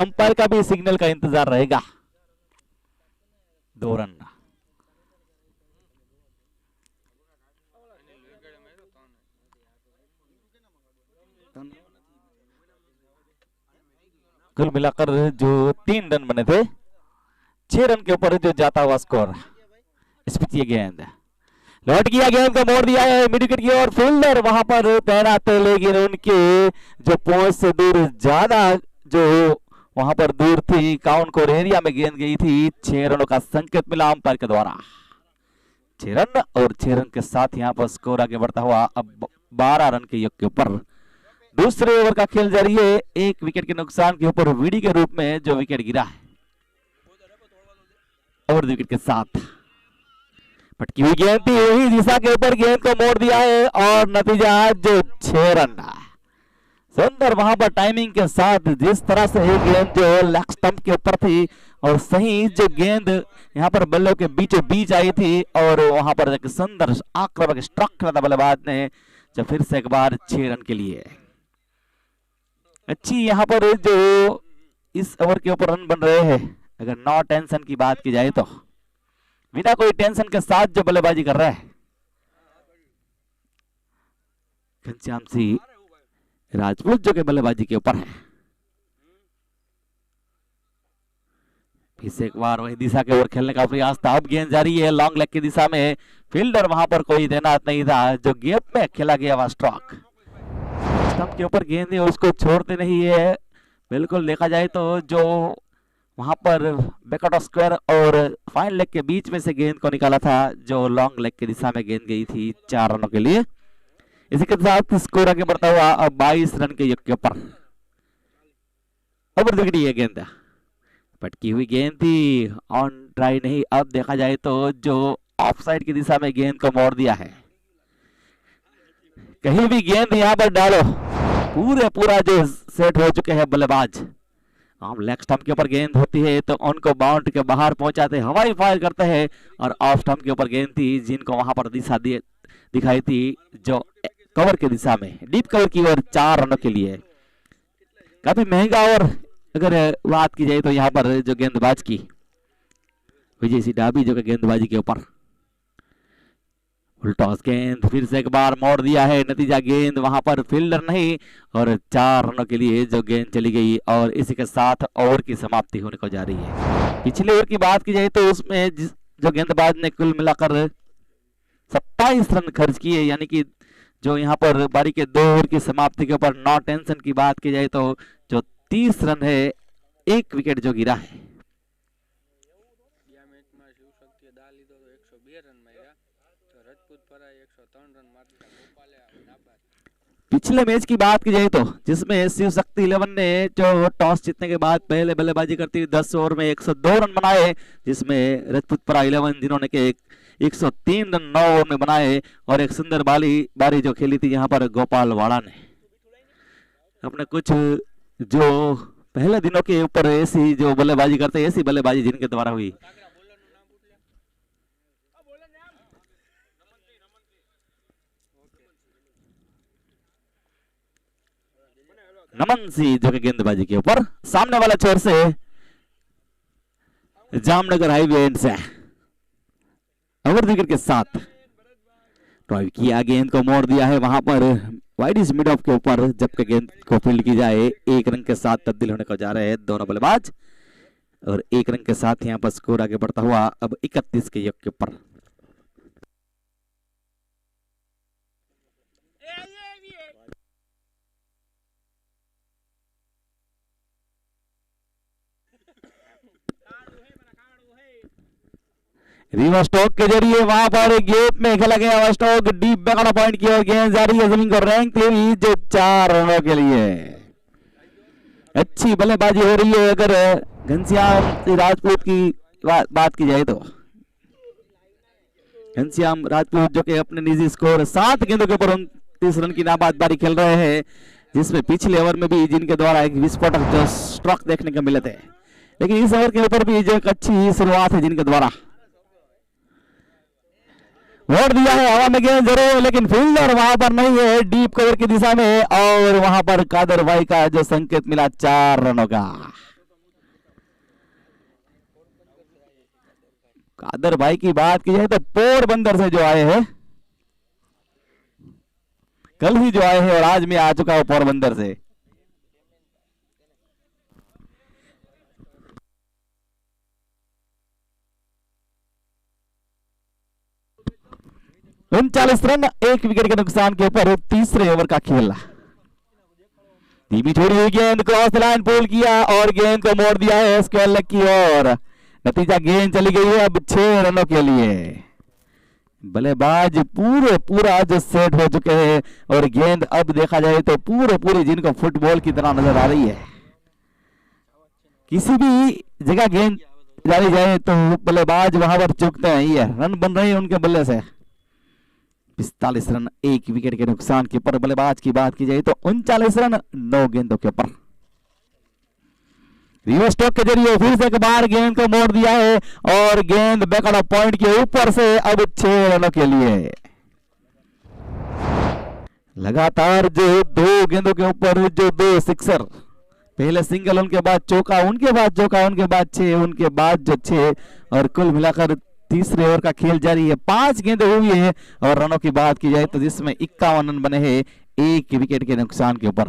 Umpire का भी signal का इंतजार रहेगा। 2 रन। कुल मिलाकर जो 3 रन बने थे, 6 रन के ऊपर जो जाता हुआ स्कोर। इस पिच ये गेंद लौट गया, गेंद को मोड़ दिया है मिड विकेट की ओर। फील्डर वहां पर तैनात है, लेकिन उनके जो पहुंच से दूर ज्यादा जो वहां पर दूर थी, काउंट कोर एरिया में गेंद गई थी। 6 रनों का संकेत मिला अंपायर के द्वारा। 6 रन और 6 रन के साथ यहाँ पर स्कोर आगे बढ़ता हुआ अब 12 रन के योग के ऊपर। दूसरे ओवर का खेल जारी है। 1 विकेट के नुकसान के ऊपर विडी के रूप में जो विकेट गिरा है। और 2 विकेट के साथ पटकी हुई गेंद थी, वही दिशा के ऊपर गेंद को मोड़ दिया है और नतीजा जो 6 रन। सुंदर वहां पर टाइमिंग के साथ जिस तरह से ये गेंद जो लेग स्टंप के ऊपर थी और सही जो गेंद यहाँ पर बल्लों के बीचों बीच आई थी और वहां पर एक सुंदर आक्रामक स्ट्रोक किया था बल्लेबाज ने, जो फिर से एक बार 6 रन के लिए। अच्छी यहाँ पर जो इस ओवर के ऊपर रन बन रहे हैं, अगर नो टेंशन की बात की जाए तो बिना कोई टेंशन के साथ जो बल्लेबाजी कर रहा है घनश्याम सिंह राजपूत, जो के बल्लेबाजी के ऊपर है। फिर से एक बार वही दिशा के ओर खेलने का प्रयास था। अब गेंद जारी है लॉन्ग लेग की दिशा में। फील्डर वहां पर कोई तैनात नहीं था, जो गैप में खेला गया वह स्ट्रोक। स्टंप के ऊपर गेंद है, उसको छोड़ते नहीं है। बिल्कुल देखा जाए तो जो वहां पर बैकआउट ऑफ स्क्वायर और फाइन लेग के बीच में से गेंद को निकाला था, जो लॉन्ग लेग की दिशा में गेंद गई थी 4 रनों के लिए। इसी के साथ स्कोर आगे बढ़ता हुआ अब 22 रन के योग के ऊपर। ओवर विकेट ये गेंद पटकी हुई गेंद थी, ऑन ट्राई नहीं। अब देखा जाए तो जो ऑफ साइड की दिशा में गेंद को मोड़ दिया है। कहीं भी गेंद यहाँ पर डालो, पूरा जो सेट हो चुके हैं बल्लेबाज। हम लेग स्टंप के ऊपर गेंद होती है तो उनको बाउंड्री के बाहर पहुंचाते, हवाई फायर करते हैं। और ऑफ स्टंप के ऊपर गेंद थी जिनको वहां पर दिशा दिखाई थी जो कवर की दिशा में, डीप कवर की ओर 4 रनों के लिए। काफी महंगा और अगर बात की जाए तो यहाँ पर जो गेंदबाज की विजय सिंह डाबी, जो कि गेंदबाजी के ऊपर टॉस गेंद फिर से एक बार मोड़ दिया है। नतीजा गेंद वहां पर फील्डर नहीं और 4 रनों के लिए जो गेंद चली गई। और इसी के साथ ओवर की समाप्ति होने को जा रही है। पिछले ओवर की बात की जाए तो उसमें जो गेंदबाज ने कुल मिलाकर 27 रन खर्च किए, यानी कि जो यहाँ पर बारी के 2 ओवर की समाप्ति के ऊपर नो टेंशन की बात की जाए तो जो 30 रन है, 1 विकेट जो गिरा है। पिछले मैच की बात की जाए तो जिसमें शिव शक्ति 11 ने जो टॉस जीतने के बाद पहले बल्लेबाजी करती हुई 10 ओवर में 102 रन बनाए, जिसमें राजपूतपुरा 11 जिन्होंने के 103 रन 9 ओवर में बनाए। और एक सुंदर बारी जो खेली थी यहाँ पर गोपाल वाड़ा ने। अपने कुछ जो पहले दिनों के ऊपर ऐसी जो बल्लेबाजी करते, ऐसी बल्लेबाजी जिनके द्वारा हुई। नमन सिंह जो कि गेंदबाजी के ऊपर सामने वाला छोर से जामनगर हाईवे एंड से ओवर विकेट के साथ ड्राइव किया, गेंद को मोड़ दिया है वहां पर वाइड इज मिड ऑफ के ऊपर। जबकि गेंद को फील्ड की जाए 1 रन के साथ तब्दील होने को जा रहे हैं दोनों बल्लेबाज। और 1 रन के साथ यहाँ पर स्कोर आगे बढ़ता हुआ अब 31 के योग के ऊपर। रिवर्स स्ट्रोक के जरिए वहां पर गेप में खेला गया स्ट्रोक, डीप बैकआउट पॉइंट की ओर गेंद जारी है जमीन को रैंक हुई जो 4 रनों के लिए। अच्छी बल्लेबाजी हो रही है अगर घनश्याम राजपूत की बात की जाए तो। घनश्याम राजपूत जो कि अपने निजी स्कोर 7 गेंदों के ऊपर 29 रन की नाबाद पारी खेल रहे हैं, जिसमें पिछले ओवर में भी जिनके द्वारा एक विस्फोटक जो स्ट्रोक देखने को मिले थे, लेकिन इस ओवर के ऊपर भी जो एक अच्छी शुरुआत है जिनके द्वारा वोट दिया है। हवा में गेंद जरूर, लेकिन फील्डर वहां पर नहीं है डीप कवर की दिशा में। और वहां पर कादर भाई का जो संकेत मिला 4 रनों का। कादर भाई की बात की जाए तो पोरबंदर से जो आए हैं, कल ही जो आए हैं और आज मैं आ चुका हूं पोरबंदर से। उनचालीस रन 1 विकेट के नुकसान के ऊपर तीसरे ओवर का खेल। धीमी छोड़ी हुई गेंद क्रॉस लाइन पुल किया और गेंद को मोड़ दिया है स्क्वायर लेग की ओर। नतीजा गेंद चली गई है अब 6 रनों के लिए। बल्लेबाज पूरा जो सेट हो चुके हैं और गेंद अब देखा जाए तो पूरे जिनको फुटबॉल की तरह नजर आ रही है। किसी भी जगह गेंद डाली जाए तो बल्लेबाज वहां पर चूकते हैं। ये रन बन रहे हैं उनके बल्ले से। 45 रन 1 विकेट के नुकसान के ऊपर बल्लेबाज की बात की जाए तो 39 रन 9 गेंदों के ऊपर। रिवर्स स्ट्रोक के जरिए फिर से एक बार गेंद को मोड़ दिया है और गेंद बैकआउट ऑफ पॉइंट के ऊपर से अब 6 रनों के लिए। लगातार जो 2 गेंदों के ऊपर जो 2 सिक्सर, पहले सिंगल उनके बाद चौका, उनके बाद चौका, उनके बाद 6, उनके बाद जो 6 और कुल मिलाकर तीसरे ओवर का खेल जारी है। 5 गेंदें हुई है और रनों की बात की जाए तो जिसमें 51 रन बने हैं 1 विकेट के नुकसान के ऊपर।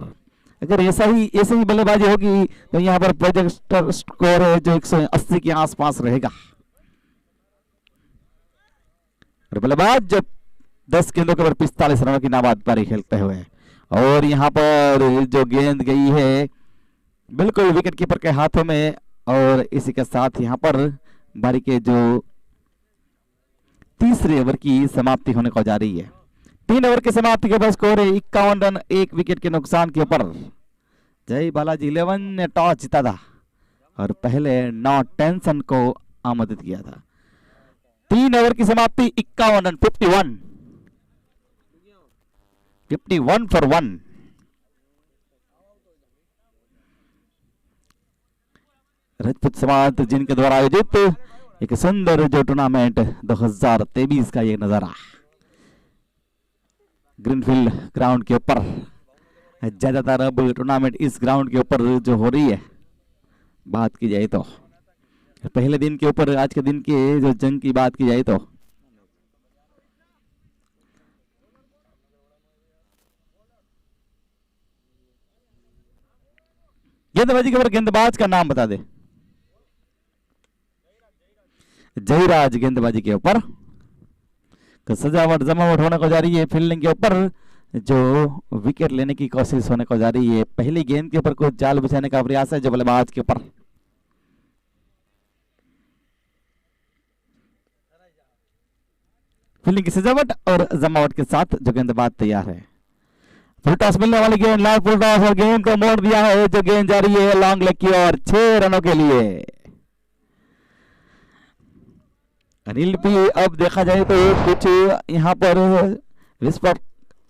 अगर ऐसे ही बल्लेबाजी होगी तो यहाँ पर प्रोजेक्टर स्कोर है जो 180 के आसपास रहेगा। और बल्लेबाज जब 10 गेंदों के ऊपर 45 रनों की नाबाद पारी खेलते हुए और यहाँ पर जो गेंद गई है बिल्कुल विकेट कीपर के हाथों में और इसी के साथ यहाँ पर बारी के जो तीसरे ओवर की समाप्ति होने को जा रही है। 3 ओवर की समाप्ति के बाद स्कोर है 51 रन 1 विकेट के नुकसान के ऊपर। जय बालाजी 11 ने टॉस जीता था और पहले नॉट टेंशन को आमंत्रित किया था। 3 ओवर की समाप्ति 51 रन 51 फॉर 1। राजपूत समाज जिनके द्वारा आयोजित एक सुंदर जो टूर्नामेंट 2023 का ये नजारा ग्रीनफील्ड ग्राउंड के ऊपर। ज्यादातर अब टूर्नामेंट इस ग्राउंड के ऊपर जो हो रही है बात की जाए तो पहले दिन के ऊपर आज के दिन के जो जंग की बात की जाए तो गेंदबाजी के ऊपर गेंदबाज का नाम बता दे। जयराज गेंदबाजी के ऊपर। सजावट जमावट होने को जा रही है फील्डिंग के ऊपर जो विकेट लेने की कोशिश होने को जा रही है। पहली गेंद के ऊपर कुछ जाल बिछाने का प्रयास है जो बल्लेबाज के ऊपर। फील्डिंग की सजावट और जमावट के साथ जो गेंदबाज तैयार है। फुल टॉस मिलने वाली गेंद लाइव फुल टॉस और गेंद को मोड़ दिया है जो गेंद जा रही है लॉन्ग लेग की ओर 6 रनों के लिए। अनिल भी अब देखा जाए तो कुछ यहाँ पर विस्फोट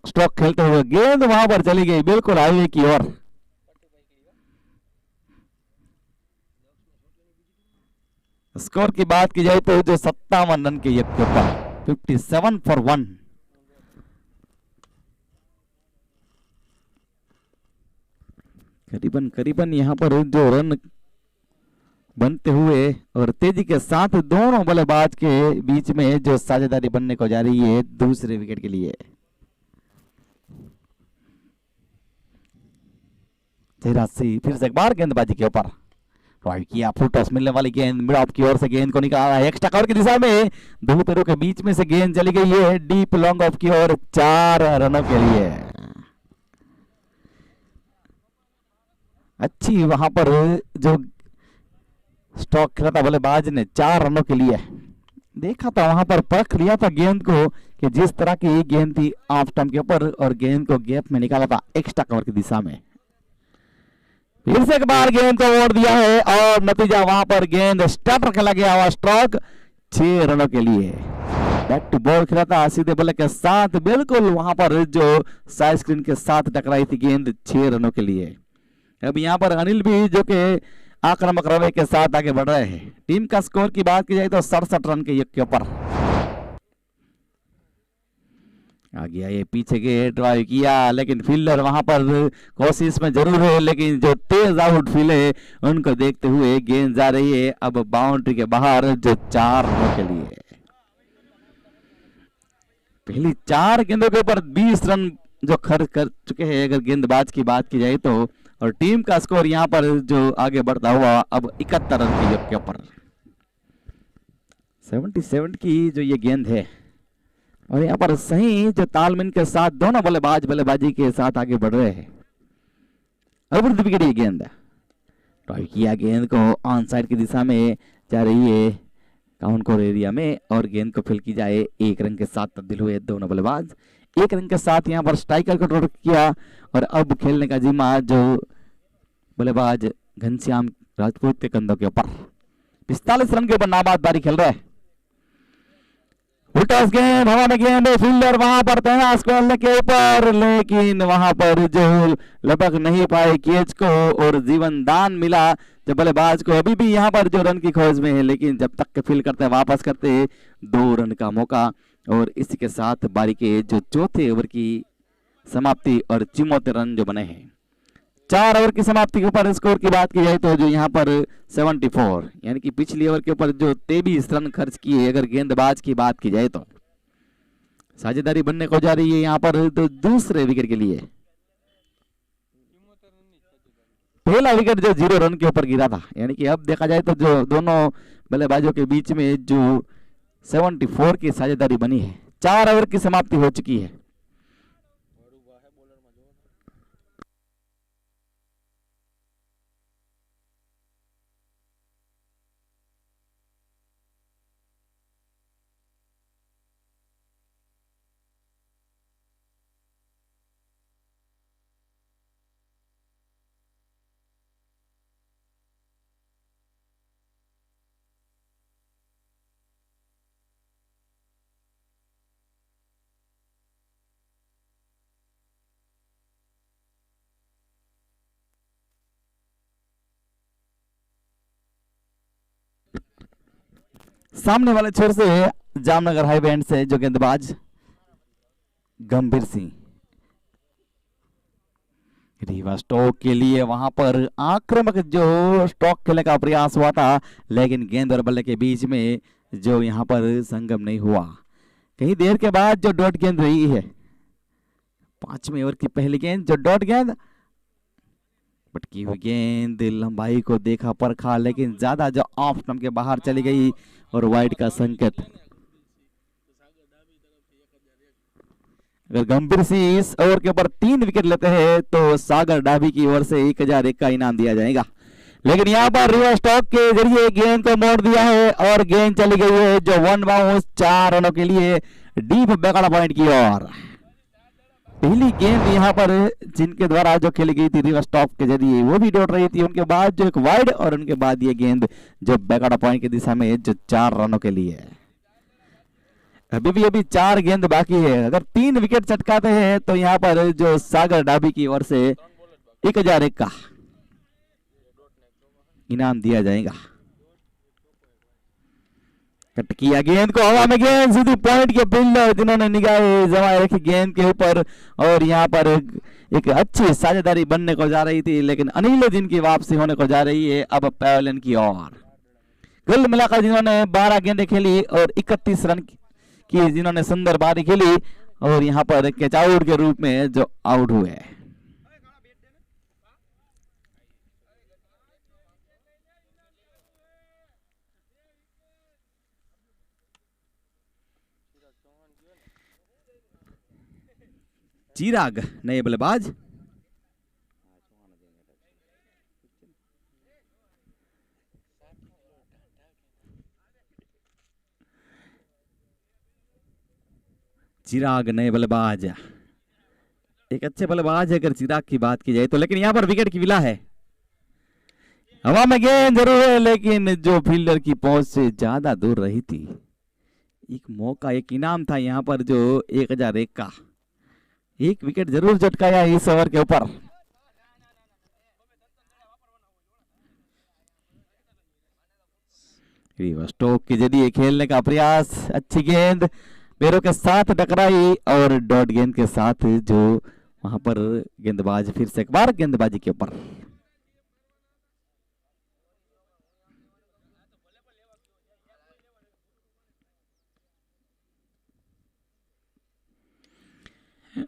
स्ट्रोक खेलते हुए गेंद वहां पर चली गई बिल्कुल हाईवे की ओर। स्कोर की बात की जाए तो जो 57 रन के ऊपर 57 फॉर 1। करीबन यहाँ पर जो रन बनते हुए और तेजी के साथ दोनों बल्लेबाज के बीच में जो साझेदारी बनने को जा रही है दूसरे विकेट के लिए। फिर से एक बार गेंदबाजी के ऊपर ड्राइव किया। फुल टॉस मिलने वाली गेंद मिड ऑफ की ओर से गेंद को निकाला है एक्स्ट्रा कवर की दिशा में। 2 पैरों के बीच में से गेंद चली गई है डीप लॉन्ग ऑफ की ओर 4 रनों के लिए। अच्छी वहां पर जो स्ट्रोक खेला था बल्लेबाज ने 4 रनों के लिए। देखा था वहां पर परख लिया था गेंद को कि जिस तरह की गेंद थी ऑफ स्टंप के ऊपर और गेंद को गैप में निकाला था एक्स्ट्रा कवर की दिशा में। फिर से एक बार गेंद को ओढ़ दिया है और नतीजा वहां पर गेंद स्टार्टर खेला गया हुआ स्ट्रोक 6 रनों के लिए। बैक टू बॉल खेला था सीधे बल्ले के साथ बिल्कुल वहां पर जो साइड स्क्रीन के साथ टकराई थी गेंद 6 रनों के लिए। अब यहाँ पर अनिल भी जो के आक्रामक रवैये के साथ आगे बढ़ रहे हैं। टीम का स्कोर की बात की जाए तो 67 रन के ऊपर। आगे आए पीछे के ड्राइव किया, लेकिन फील्डर वहां पर कोशिश में जरूर है, लेकिन जो तेज आउटफील्ड है उनको देखते हुए गेंद जा रही है अब बाउंड्री के बाहर, जो 4 रनों के लिए। पहली 4 गेंदों के ऊपर 20 रन जो खर्च कर चुके हैं अगर गेंदबाज की बात की जाए तो, और टीम का स्कोर यहां पर जो आगे बढ़ता हुआ अब 71 रन के ऊपर। 77 की जो ये गेंद है, और यहाँ पर सही जो तालमेल के साथ दोनों बल्लेबाज बल्लेबाजी के साथ आगे बढ़ रहे हैं। अब विकेट ये गेंद ड्राइव किया, गेंद को ऑन साइड की दिशा में जा रही है काउंट कोर एरिया में, और गेंद को फील की जाए। 1 रन के साथ तब्दील हुए दोनों बल्लेबाज। 1 रन के साथ यहाँ पर स्ट्राइकर को ड्रॉप किया, और अब खेलने का जिम्मा जो बल्लेबाज घनश्याम राजपूत के कंधों के ऊपर। 45 रन के ऊपर नाबाद बारी खेल रहा है। उल्टा गेंद, हवा में गेंद, फील्डर वहां पर तैनात खेलने के ऊपर, लेकिन वहां पर जो लपक नहीं पाए कैच को, और जीवन दान मिला जो बल्लेबाज को। अभी भी यहाँ पर जो रन की खोज में है, लेकिन जब तक के फील करते वापस करते 2 रन का मौका, और इसी के साथ बारी के जो चौथे ओवर की समाप्ति और 74 रन जो बने हैं। 4 ओवर की समाप्ति के ऊपर स्कोर की बात की जाए तो जो यहाँ पर 74, यानी कि पिछली ओवर के ऊपर जो 23 रन खर्च किए अगर गेंदबाज की बात की जाए तो, साझेदारी बनने को जा रही है यहाँ पर तो दूसरे विकेट के लिए। पहला विकेट जो 0 रन के ऊपर गिरा था, यानी कि अब देखा जाए तो जो दोनों बल्लेबाजों के बीच में जो 74 की साझेदारी बनी है। 4 ओवर की समाप्ति हो चुकी है। सामने वाले छोर से जामनगर हाई बैंड से जो गेंदबाज गंभीर सिंह, रीवा स्टॉक के लिए वहां पर आक्रामक जो स्टॉक खेलने का प्रयास हुआ था, लेकिन गेंद और बल्ले के बीच में जो यहां पर संगम नहीं हुआ। कई देर के बाद जो डॉट गेंद रही है, 5वें ओवर की पहली गेंद जो डॉट गेंद, पटकी हुई गेंद लंबाई को देखा परखा, लेकिन ज्यादा जो ऑफ स्टंप के बाहर चली गई और वाइड का संकेत। अगर गंभीर सिंह इस ओवर के ऊपर 3 विकेट लेते हैं तो सागर डाबी की ओर से 1001 का इनाम दिया जाएगा, लेकिन यहाँ पर रिवर्स स्टॉक के जरिए गेंद को मोड़ दिया है और गेंद चली गई है जो 1 बाउंस 4 रनों के लिए डीप बैकआउट पॉइंट की ओर। पहली गेंद यहाँ पर जिनके द्वारा जो खेली गई थी रिवर्स टॉप के जरिए वो भी डॉट रही थी, उनके बाद जो एक वाइड और उनके बाद ये गेंद जो बैकआउट पॉइंट की दिशा में जो 4 रनों के लिए। अभी 4 गेंद बाकी है, अगर 3 विकेट चटकाते हैं तो यहाँ पर जो सागर डाबी की ओर से 1001 का इनाम दिया जाएगा। कट किया गेंद को, हवा में गेंद सीधी पॉइंट के फील्डर जिन्होंने निगाहें जमाए रखी गेंद के ऊपर, और यहाँ पर एक अच्छी साझेदारी बनने को जा रही थी, लेकिन अनिल जिनकी वापसी होने को जा रही है अब पैवेलियन की ओर। कुल मिलाकर जिन्होंने 12 गेंदें खेली और 31 रन की जिन्होंने सुंदर बारी खेली, और यहाँ पर कैच आउट के रूप में जो आउट हुए। चिराग नए बल्लेबाज, चिराग नए बल्लेबाज एक अच्छे बल्लेबाज है अगर चिराग की बात की जाए तो, लेकिन यहां पर विकेट की विला है। हवा में गेंद जरूर है, लेकिन जो फील्डर की पहुंच से ज्यादा दूर रही थी। एक मौका, एक इनाम था यहां पर जो 1001 का। एक विकेट जरूर झटकाया इस ओवर के ऊपर। स्टोक के जरिए खेलने का प्रयास, अच्छी गेंद पैरों के साथ टकराई और डॉट गेंद के साथ जो वहां पर गेंदबाज फिर से एक बार गेंदबाजी के ऊपर।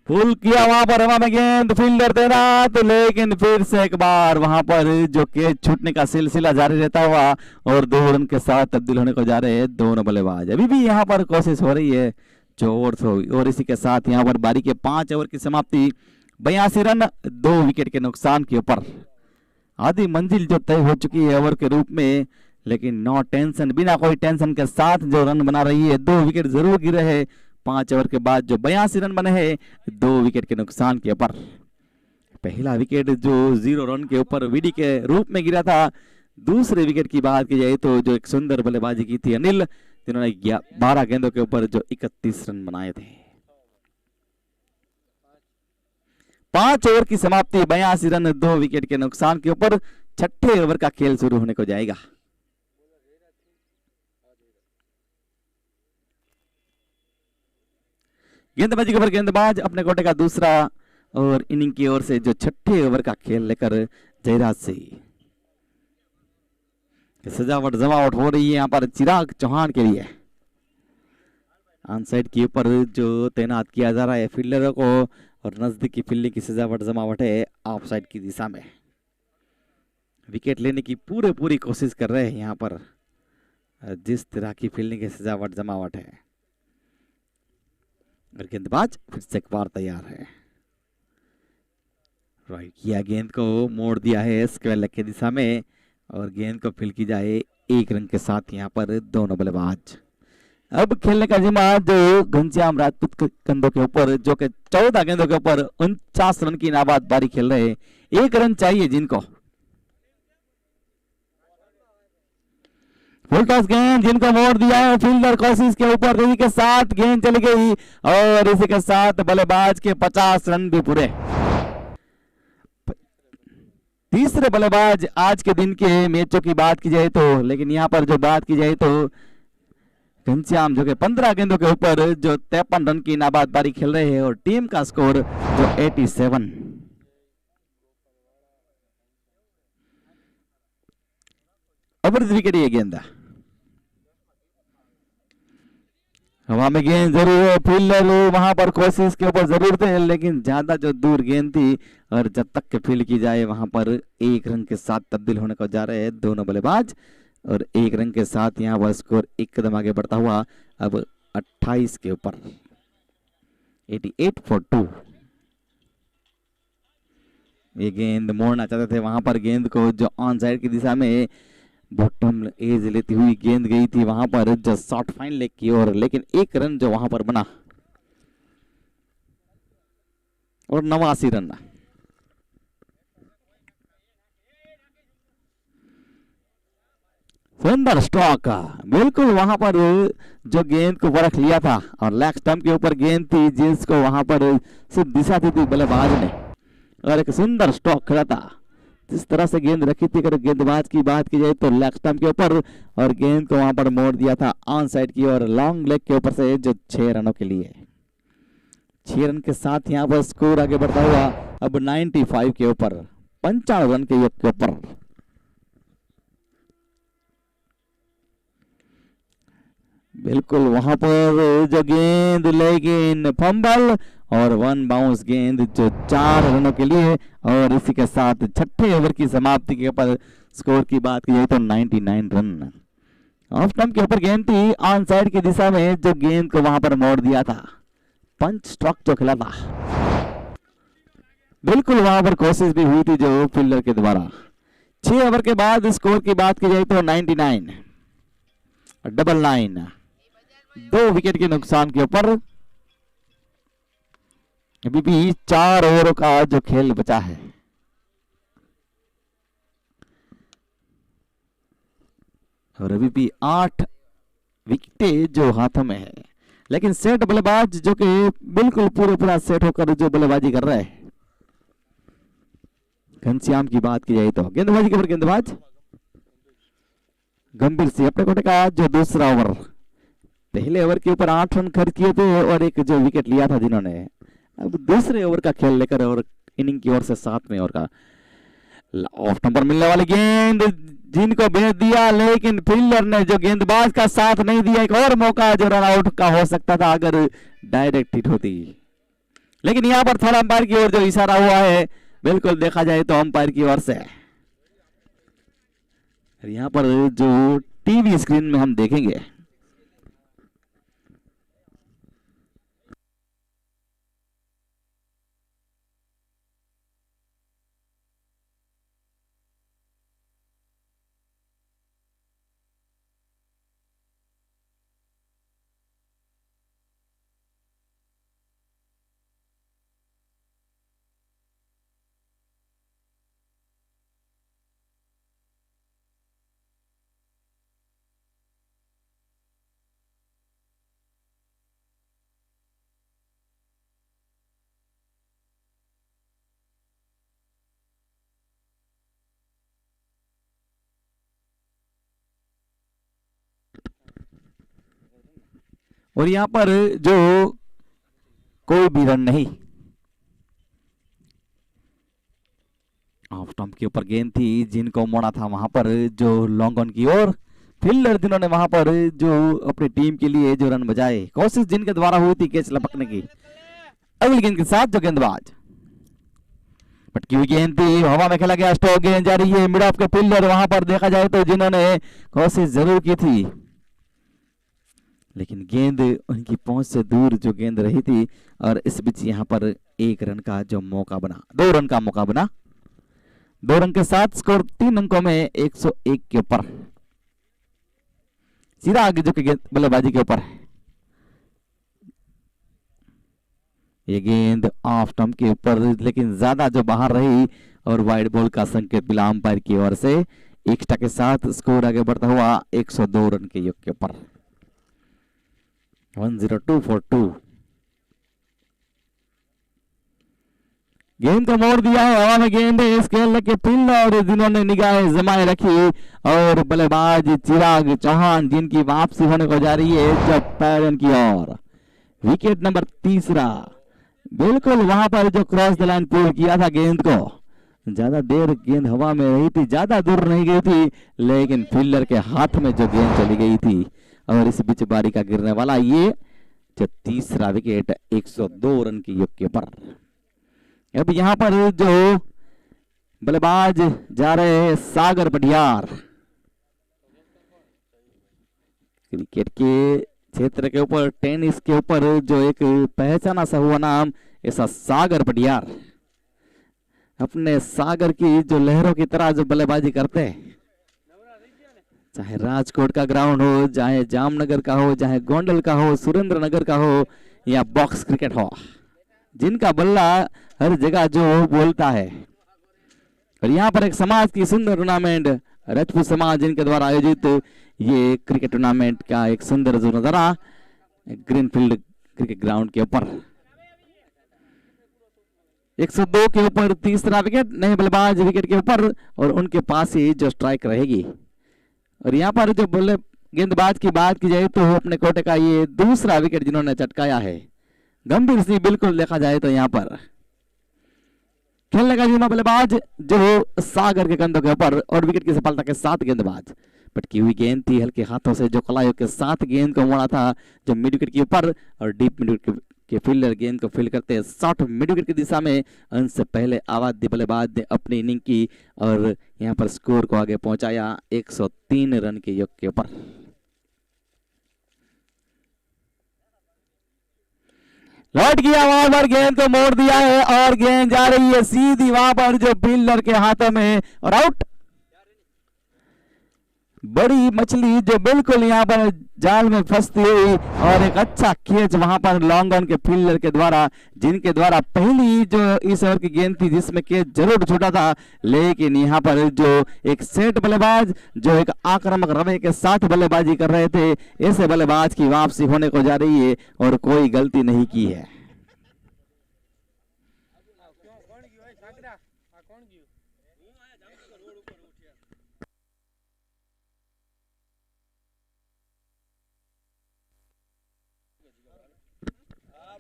पुल किया वहां पर, हवा में गेंद, फील्डर तैनात, लेकिन फिर से एक बार वहां पर जो कैच छूटने का सिलसिला जारी रहता हुआ और 2 रन के साथ तब्दील होने को जा रहे हैं दोनों बल्लेबाज। अभी भी यहां पर कोशिश हो रही है जो ओवर थ्रो, और इसी के साथ यहां पर बारी के 5 ओवर की समाप्ति, 82 रन 2 विकेट के नुकसान के ऊपर। आधी मंजिल जो तय हो चुकी है ओवर के रूप में, लेकिन नो टेंशन, बिना कोई टेंशन के साथ जो रन बना रही है। 2 विकेट जरूर गिरे हैं 5 ओवर के बाद, जो 82 रन बने हैं 2 विकेट के नुकसान के ऊपर। पहला विकेट जो 0 रन के ऊपर वीडी के रूप में गिरा था। दूसरे विकेट की बात की जाए तो जो एक सुंदर बल्लेबाजी की थी अनिल, जिन्होंने 12 गेंदों के ऊपर जो 31 रन बनाए थे। 5 ओवर की समाप्ति, 82 रन 2 विकेट के नुकसान के ऊपर। 6ठे ओवर का खेल शुरू होने को जाएगा। गेंदबाजी के ऊपर गेंदबाज अपने कोटे का दूसरा और इनिंग की ओर से जो 6ठे ओवर का खेल लेकर जयराज से सजावट जमावट हो रही है यहाँ पर चिराग चौहान के लिए। ऑन साइड के ऊपर जो तैनात किया जा रहा है फील्डरों को, और नजदीकी फील्डिंग की सजावट जमावट है ऑफ साइड की दिशा में। विकेट लेने की पूरी कोशिश कर रहे हैं यहाँ पर, जिस तरह की फील्डिंग की सजावट जमावट है। और गेंदबाज फिर से एक बार तैयार है। राइट किया, गेंद को मोड़ दिया है स्क्वायर लेग की दिशा में, और गेंद को फील्ड की जाए 1 रन के साथ यहाँ पर दोनों बल्लेबाज। अब खेलने का जिम्मा जो घनश्याम राजपूत के कंधों के ऊपर, जो कि 14 गेंदों के ऊपर 49 रन की नाबाद बारी खेल रहे हैं। 1 रन चाहिए जिनको। फुल टॉस गेंद, जिनको मोड़ दिया है फील्डर कोशिश के ऊपर, इसी के साथ गेंद चली गई और इसी के साथ बल्लेबाज के 50 रन भी पूरे। तीसरे बल्लेबाज आज के दिन के मैचों की बात की जाए तो, लेकिन यहाँ पर जो बात की जाए तो घनश्याम जो कि 15 गेंदों के ऊपर जो 53 रन की नाबाद पारी खेल रहे हैं, और टीम का स्कोर जो 87। अवरुद्ध विकेट ये गेंद, हवा में गेंद जरूर है, फील्डर वहां पर कोशिश के ऊपर जरूर थे, लेकिन ज्यादा जो दूर गेंद थी, और जब तक के फील्ड की जाए वहां पर 1 रन के साथ तब्दील होने को जा रहे हैं दोनों बल्लेबाज, और 1 रन के साथ यहाँ पर स्कोर एक कदम आगे बढ़ता हुआ अब 28 के ऊपर, 88 for 2। ये गेंद मोड़ना चाहते थे, वहां पर गेंद को जो ऑन साइड की दिशा में बॉटम एज लेती हुई गेंद गई थी वहां पर जो शॉर्ट फाइन लेग की ओर, लेकिन 1 रन जो वहां पर बना, और 89 रन। सुंदर स्ट्रोक, बिल्कुल वहां पर जो गेंद को परख लिया था, और लेग स्टंप के ऊपर गेंद थी जिसको वहां पर सिर्फ दिशा दी थी बल्लेबाज ने, और एक सुंदर स्ट्रोक खड़ा था। जिस तरह से गेंद रखी थी, अगर गेंदबाज की बात की जाए तो लेग स्टंप के ऊपर, और गेंद को वहां पर मोड़ दिया था ऑन साइड की और लॉन्ग लेग के ऊपर से जो 6 रनों के लिए। 6 रन के साथ यहाँ पर स्कोर आगे बढ़ता हुआ अब 95 के ऊपर, 95 रन के योग के ऊपर। बिल्कुल वहां पर जो गेंद, लेकिन फंबल और 1 बाउंस गेंद जो 4 रनों के लिए, और इसी के साथ 6ठे ओवर की समाप्ति के ऊपर स्कोर की बात की जाए तो 99 रन। ऑफ स्टंप के ऊपर गेंद थी ऑन साइड की दिशा में, जो गेंद को वहां पर मोड़ दिया था, पंच स्ट्रोक जो खेला था। बिल्कुल वहां पर कोशिश भी हुई थी जो फील्डर के द्वारा। 6 ओवर के बाद स्कोर की बात की जाए तो 99, 99, 2 विकेट के नुकसान के ऊपर। अभी भी 4 ओवरों का जो खेल बचा है, और अभी भी 8 विकेटें जो हाथों में है, लेकिन सेट बल्लेबाज जो कि बिल्कुल पूरा सेट होकर जो बल्लेबाजी कर रहे हैं। घनश्याम की बात की जाए तो गेंदबाजी के ऊपर गेंदबाज गंभीर सिंह अपने कोटे का जो दूसरा ओवर पहले ओवर के ऊपर 8 रन खर्च किए थे और एक जो विकेट लिया था जिन्होंने, अब दूसरे ओवर का खेल लेकर और इनिंग की ओर से 7वें ओवर का ऑफ नंबर मिलने वाली गेंद जिनको भेज दिया, लेकिन फील्डर ने जो गेंदबाज का साथ नहीं दिया। एक और मौका जो रन आउट का हो सकता था अगर डायरेक्ट हिट होती, लेकिन यहाँ पर थर्ड अंपायर की ओर जो इशारा हुआ है बिल्कुल देखा जाए तो अंपायर की ओर से। यहाँ पर जो टीवी स्क्रीन में हम देखेंगे और यहाँ पर जो कोई भी रन नहीं, ऑफ स्टंप के ऊपर गेंद थी जिनको मोड़ा था वहां पर जो लॉन्ग ऑन की ओर फील्डर जिन्होंने वहां पर जो अपनी टीम के लिए जो रन बजाए, कोशिश जिनके द्वारा हुई थी कैच लपकने की। अगली गेंद के साथ जो गेंदबाज पटकी हुई गेंद थी, हवा में खेला गया, स्ट्रोक गेंद जा रही है मिड ऑफ के फील्डर वहां पर देखा जाए तो जिन्होंने कोशिश जरूर की थी, लेकिन गेंद उनकी पहुंच से दूर जो गेंद रही थी। और इस बीच यहाँ पर 1 रन का जो मौका बना, 2 रन का मौका बना, 2 रन के साथ स्कोर 3 अंकों में 101 के ऊपर। सीधा आगे जो कि गेंद बल्लेबाजी के ऊपर है, ये गेंद ऑफ स्टंप के ऊपर लेकिन ज्यादा जो बाहर रही और वाइड बॉल का संकेत मिला अंपायर की ओर से। एक्स्ट्रा के साथ स्कोर आगे बढ़ता हुआ 102 रन के योग के ऊपर, 102 for 2। गेंद को मोड़ दिया है, हवा में गेंद है, इस खेलने के फील्डर जिन्होंने निगाहें जमाए रखी और बल्लेबाज चिराग चौहान जिनकी वापसी होने को जा रही है जब पैरन की ओर। विकेट नंबर 3 बिल्कुल वहां पर जो क्रॉस द लाइन पुल किया था गेंद को, ज्यादा देर गेंद हवा में रही थी, ज्यादा दूर नहीं गई थी, लेकिन फील्डर के हाथ में जो गेंद चली गई थी और इस बीच बारी का गिरने वाला ये जो 3रा विकेट 102 रन की योग के ऊपर। अब यहाँ पर जो बल्लेबाज जा रहे हैं सागर पटियार, क्रिकेट के क्षेत्र के ऊपर, टेनिस के ऊपर जो एक पहचाना सा हुआ नाम ऐसा सागर पटियार, अपने सागर की जो लहरों की तरह जो बल्लेबाजी करते हैं, चाहे राजकोट का ग्राउंड हो, चाहे जामनगर का हो, चाहे गोंडल का हो, सुरेंद्र नगर का हो या बॉक्स क्रिकेट हो, जिनका बल्ला हर जगह जो बोलता है। और यहाँ पर एक समाज की सुंदर टूर्नामेंट, राजपूत समाज जिनके द्वारा आयोजित ये क्रिकेट टूर्नामेंट का एक सुंदर जो नजारा ग्रीनफील्ड क्रिकेट ग्राउंड के ऊपर। 102 के ऊपर 3रा विकेट, नए बल्लेबाज विकेट के ऊपर और उनके पास ही जो स्ट्राइक रहेगी। और यहाँ पर जो बल्ले गेंदबाज की बात की जाए तो अपने कोटे का ये 2रा विकेट जिन्होंने चटकाया है, गंभीर सिंह बिल्कुल देखा जाए तो यहाँ पर खेलने का जिम्मा बल्लेबाज जो सागर के कंधों के ऊपर और विकेट की सफलता के साथ गेंदबाज। पटकी हुई गेंद थी हल्के हाथों से जो कलाइयों के साथ गेंद को मोड़ा था जो मिड विकेट के ऊपर और डीप मिड विकेट के फील्डर गेंद को फील्ड करते शॉर्ट मिड विकेट की दिशा में अंत से पहले आवाज दी बल्लेबाज ने अपनी इनिंग की और यहाँ पर स्कोर को आगे पहुंचाया 103 रन के योग के ऊपर। लौट गया वहां पर, गेंद को मोड़ दिया है और गेंद जा रही है सीधी वहां पर जो फील्डर के हाथों में और आउट। बड़ी मछली जो बिल्कुल यहाँ पर जाल में फंसती हुई और एक अच्छा कैच वहां पर लॉन्ग ऑन के फील्डर के द्वारा, जिनके द्वारा पहली जो इस ओवर की गेंद थी जिसमें कैच जरूर छूटा था, लेकिन यहाँ पर जो एक सेट बल्लेबाज जो एक आक्रामक रवैये के साथ बल्लेबाजी कर रहे थे, ऐसे बल्लेबाज की वापसी होने को जा रही है और कोई गलती नहीं की है।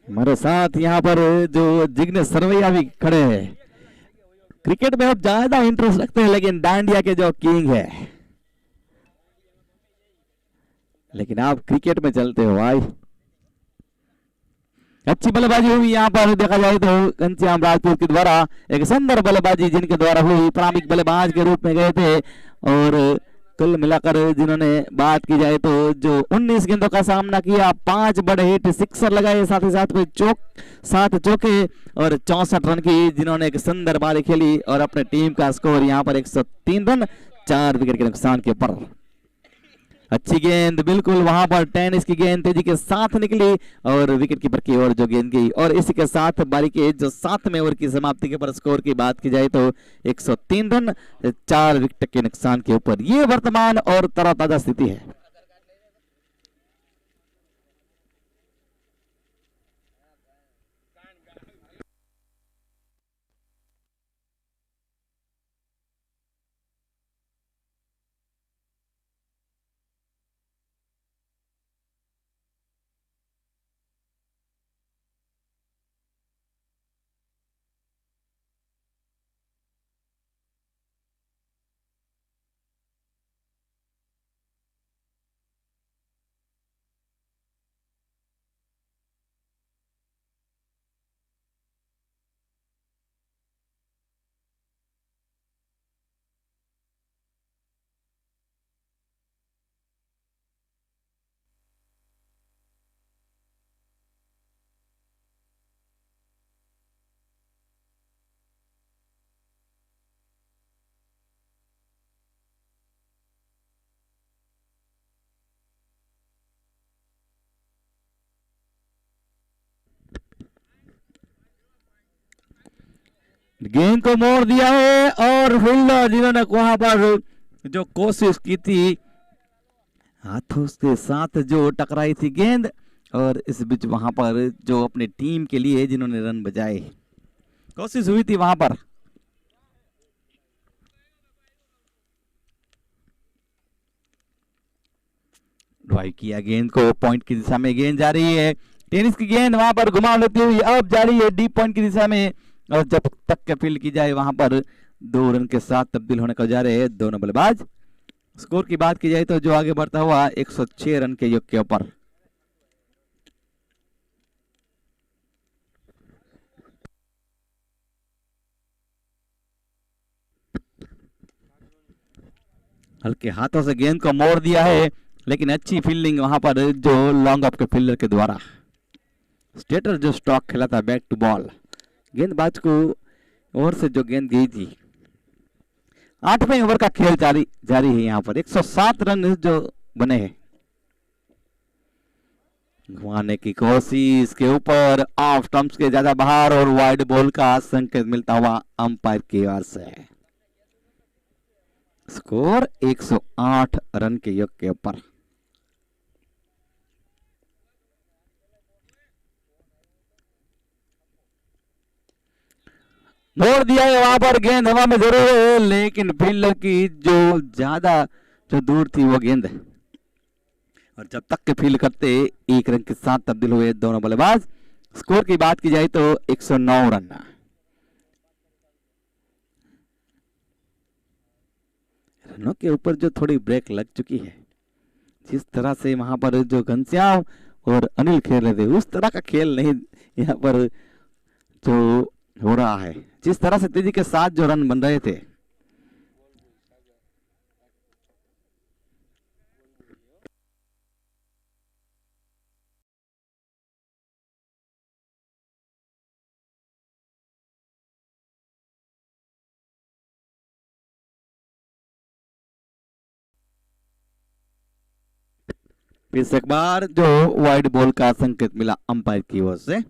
हमारे साथ यहाँ पर जो जिग्नेश सरवैया भी खड़े हैं। क्रिकेट में आप ज्यादा इंटरेस्ट रखते हैं, लेकिन डांडिया के जो किंग है, लेकिन आप क्रिकेट में चलते हो भाई। अच्छी बल्लेबाजी हुई यहाँ पर देखा जाए तो घनश्याम राजपूत के द्वारा, एक सुंदर बल्लेबाजी जिनके द्वारा हुई, प्रारंभिक बल्लेबाज के रूप में गए थे। और कुल मिलाकर जिन्होंने बात की जाए तो जो 19 गेंदों का सामना किया, 5 बड़े हिट, सिक्सर लगाए, साथ ही साथ में 7 चौके और 64 रन की जिन्होंने एक सुंदर पारी खेली। और अपने टीम का स्कोर यहाँ पर 103 रन 4 विकेट के नुकसान के ऊपर। अच्छी गेंद बिल्कुल वहां पर टेनिस की गेंद तेजी के साथ निकली और विकेट कीपर की ओर जो गेंद गई। और इसी के साथ बारी के जो 7वें ओवर की समाप्ति के पर स्कोर की बात की जाए तो 103 रन 4 विकेट के नुकसान के ऊपर। ये वर्तमान और तरोताजा स्थिति है। गेंद को मोड़ दिया है और फील्डर जिन्होंने वहां पर जो कोशिश की थी, हाथों के साथ जो टकराई थी गेंद, और इस बीच वहां पर जो अपनी टीम के लिए जिन्होंने रन बजाए, कोशिश हुई थी वहां पर। ड्राइव किया गेंद को, पॉइंट की दिशा में गेंद जा रही है। टेनिस की गेंद वहां पर घुमा लेती हुई अब जा रही है डीप पॉइंट की दिशा में, और जब तक के फील्ड की जाए वहां पर 2 रन के साथ तब्दील होने को जा रहे हैं दोनों बल्लेबाज। स्कोर की बात की जाए तो जो आगे बढ़ता हुआ 106 रन के योग के ऊपर। हल्के हाथों से गेंद को मोड़ दिया है, लेकिन अच्छी फील्डिंग वहां पर जो लॉन्ग ऑफ के फील्डर के द्वारा। स्टेटर जो स्टॉक खेला था बैक टू बॉल, गेंदबाज को ओवर से जो गेंद गई थी। 8वें ओवर का खेल जारी है यहाँ पर। 107 रन जो बने हैं। घुमाने की कोशिश के ऊपर ऑफ स्टंप्स के ज्यादा बाहर और वाइड बॉल का संकेत मिलता हुआ अंपायर की ओर से। स्कोर 108 रन के योग के ऊपर। मोड़ दिया है वहां पर, गेंद हवा में जरूर है, लेकिन फील्डर की जो ज्यादा जो दूर थी वो गेंद है। और जब तक के फील्ड करते 1 रन के साथ तब्दील हुए दोनों बल्लेबाज। स्कोर की बात की जाए तो 109 रन। रनों के ऊपर जो थोड़ी ब्रेक लग चुकी है, जिस तरह से वहां पर जो घनश्याम और अनिल खेल रहे थे उस तरह का खेल नहीं यहाँ पर जो हो रहा है। जिस तरह से तेजी के साथ जो रन बन रहे थे, फिर एक बार जो वाइड बॉल का संकेत मिला अंपायर की ओर से।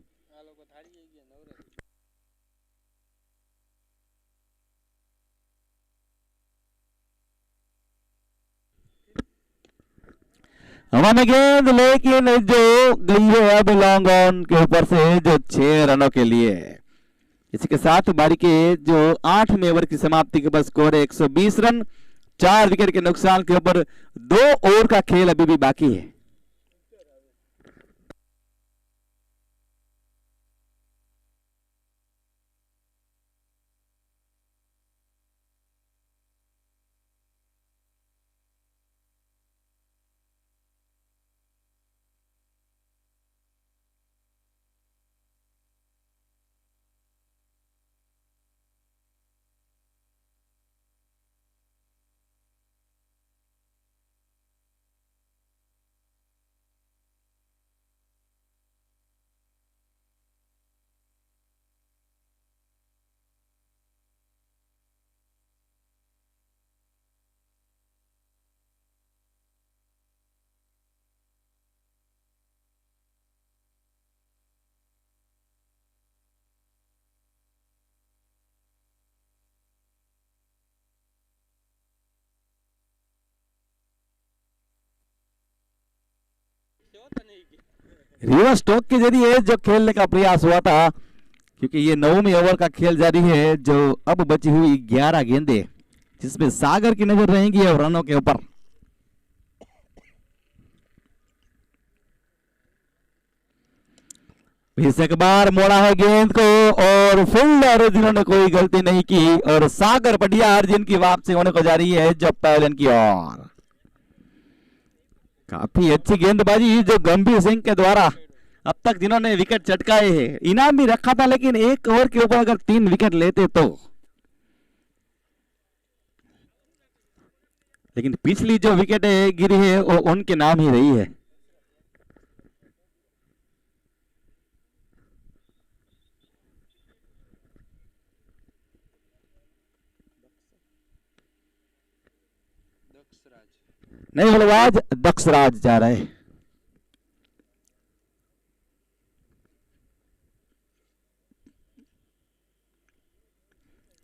हवा में गेंद, लेकिन जो गई है अब लॉन्ग ऑन के ऊपर से जो 6 रनों के लिए। इसी के साथ बारी के जो 8वें ओवर की समाप्ति के बाद स्कोर है 120 रन 4 विकेट के नुकसान के ऊपर। 2 ओवर का खेल अभी भी बाकी है। रिवर्स स्ट्रोक के जरिए जो खेलने का प्रयास हुआ था, क्योंकि ये 9वें ओवर का खेल जारी है, जो अब बची हुई 11 गेंदें, जिसमें सागर की नजर रहेंगी और रनों के ऊपर। इस एक बार मोड़ा है गेंद को और फील्डर जिन्होंने कोई गलती नहीं की, और सागर पटियार जिनकी वापसी होने को जा रही है जो पहलन की ओर। काफी अच्छी गेंदबाजी जो गंभीर सिंह के द्वारा अब तक जिन्होंने विकेट चटकाए हैं। इनाम भी रखा था, लेकिन एक ओवर के ऊपर अगर 3 विकेट लेते तो, लेकिन पिछली जो विकेट गिरी है वो उनके नाम ही रही है। नहीं बल्लेबाज दक्षराज जा रहे हैं।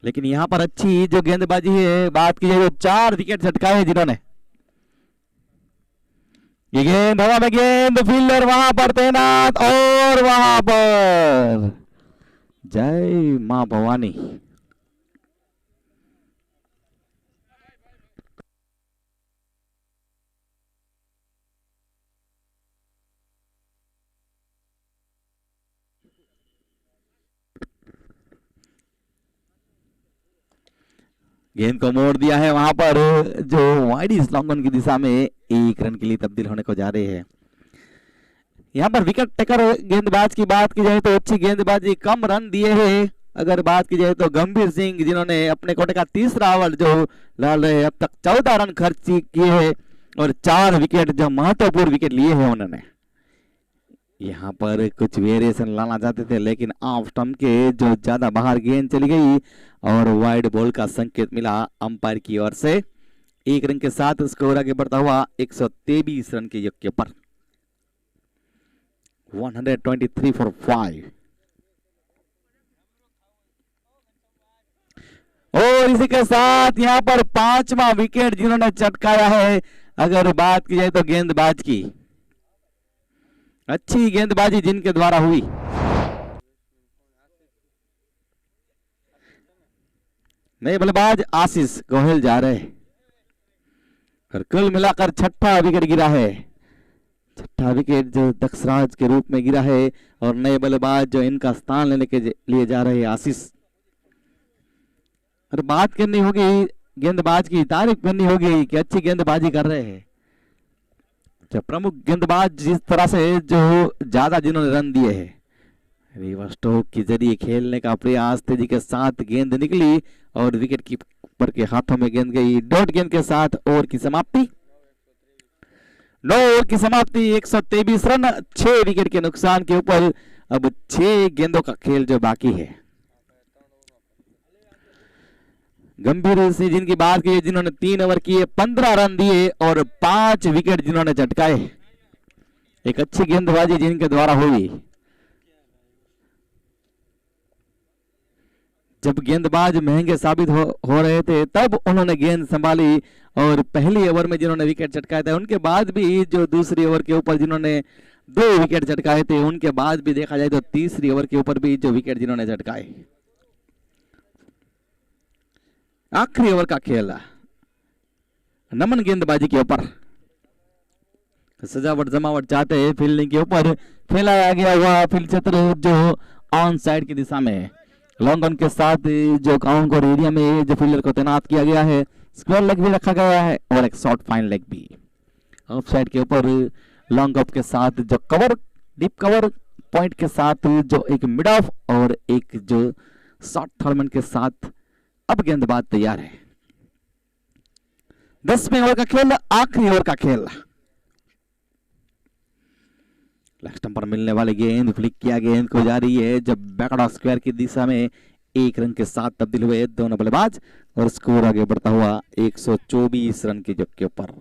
लेकिन यहां पर अच्छी जो गेंदबाजी है, बात की जाए तो 4 विकेट झटकाए जिन्होंने। ये गेंद हवा में, गेंद फील्डर वहां पर तैनात, और वहां पर जय मां भवानी। गेंद को मोड़ दिया है वहां पर, जो वाइड स्लॉन्गन की दिशा में 1 रन के लिए तब्दील होने को जा रहे हैं। यहाँ पर विकेट टेकर गेंदबाज की बात की जाए तो अच्छी गेंदबाजी, कम रन दिए हैं। अगर बात की जाए तो गंभीर सिंह जिन्होंने अपने कोटे का तीसरा ओवर जो डाल रहे हैं, अब तक 14 रन खर्च किए हैं और 4 विकेट जो महत्वपूर्ण विकेट लिए हैं उन्होंने। यहाँ पर कुछ वेरिएशन लाना चाहते थे, लेकिन ऑफ स्टंप के जो ज्यादा बाहर गेंद चली गई और वाइड बॉल का संकेत मिला अंपायर की ओर से। 1 रन के साथ स्कोर आगे बढ़ता हुआ 123 रन के योग के ऊपर, 123 for 5। और इसी के साथ यहाँ पर 5वां विकेट जिन्होंने चटकाया है। अगर बात की जाए तो गेंदबाज की, अच्छी गेंदबाजी जिनके द्वारा हुई। नए बल्लेबाज आशीष गोहिल जा रहे हैं और कुल मिलाकर 6ठा विकेट गिरा है। 6ठा विकेट जो दक्षराज के रूप में गिरा है, और नए बल्लेबाज जो इनका स्थान लेने के लिए जा रहे हैं आशीष। और बात करनी होगी गेंदबाज की, तारीफ करनी होगी कि अच्छी गेंदबाजी कर रहे हैं। जो प्रमुख गेंदबाज जिस तरह से जो ज्यादा जिन्होंने रन दिए हैं, रिवर्स स्ट्रोक के जरिए खेलने का प्रयास, तेजी के साथ गेंद निकली और विकेट कीपर के हाथों में गेंद गई। डॉट गेंद के साथ ओवर की समाप्ति, 9 ओवर की समाप्ति, 123 रन 6 विकेट के नुकसान के ऊपर। अब 6 गेंदों का खेल जो बाकी है। गंभीर सिंह जिनकी बात की, जिन्होंने 3 ओवर किए, 15 रन दिए और 5 विकेट जिन्होंने झटकाए। एक अच्छी गेंदबाजी जिनके द्वारा हुई। जब गेंदबाज महंगे साबित हो रहे थे तब उन्होंने गेंद संभाली, और पहली ओवर में जिन्होंने विकेट चटकाए थे, उनके बाद भी जो दूसरी ओवर के ऊपर जिन्होंने 2 विकेट चटकाए थे, उनके बाद भी देखा जाए तो तीसरी ओवर के ऊपर भी जो विकेट जिन्होंने चटकाए। आखिरी ओवर का खेल नमन गेंदबाजी के ऊपर, सजावट जमावट चाहते हैं फील्डिंग के ऊपर। फैलाया गया हुआ फील्ड क्षेत्र जो ऑन साइड की दिशा में, लॉन्ग ऑन के साथ जो काउंट एरिया में जो फील्डर को तैनात किया गया है। स्क्वायर लेग भी रखा गया है और एक शॉर्ट फाइन लेग भी। ऑफ साइड के ऊपर लॉन्ग ऑफ के साथ जो कवर, डीप कवर पॉइंट के साथ जो एक मिड ऑफ और एक जो शॉर्ट थर्मन के साथ अब गेंदबाज तैयार है। 10वें ओवर का खेल, आखिरी ओवर का खेल। लेग स्टंप पर मिलने वाली गेंद फ्लिक किया, गेंद को जा रही है जब बैकवर्ड स्क्वायर की दिशा में 1 रन के साथ तब्दील हुए दोनों बल्लेबाज, और स्कोर आगे बढ़ता हुआ 124 रन के जग के ऊपर।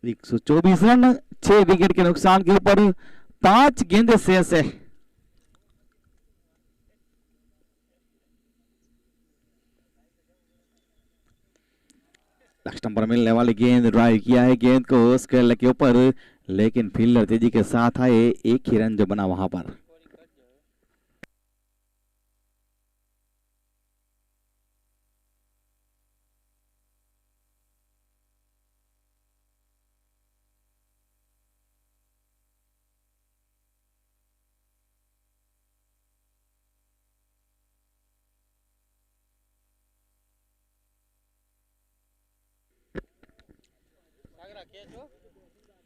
124 रन 6 विकेट के नुकसान के ऊपर, 5 गेंदें शेष है। लेग स्टंप पर मिलने वाली गेंद ड्राइव किया है, गेंद को स्क्वायर लेग के ऊपर लेकिन फील्डर तेजी के साथ आए, एक ही रन जो बना वहां पर।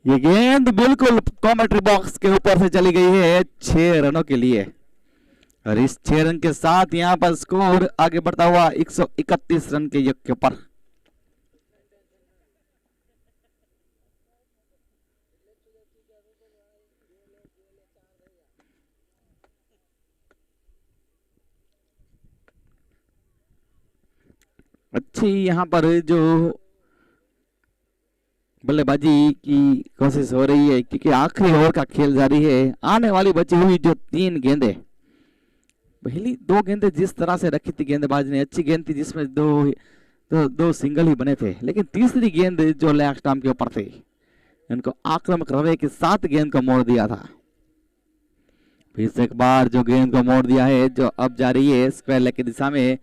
ये गेंद बिल्कुल कॉमेंट्री बॉक्स के ऊपर से चली गई है 6 रनों के लिए, और इस 6 रन के साथ यहां पर स्कोर आगे बढ़ता हुआ 131 रन के योग के ऊपर। अच्छी यहां पर जो बल्लेबाजी की कोशिश हो रही है, क्योंकि आखिरी ओवर का खेल जारी है। आने वाली बची हुई जो 3 गेंदें, पहली 2 गेंदें जिस तरह से रखी थी गेंदबाज ने, अच्छी गेंद थी जिसमें दो सिंगल ही बने थे, लेकिन तीसरी गेंद जो लेग स्टंप के ऊपर थी, इनको आक्रामक रवैये के साथ गेंद को मोड़ दिया था। फिर से एक बार जो गेंद को मोड़ दिया है, जो अब जा रही है स्क्वायर लेग की दिशा में,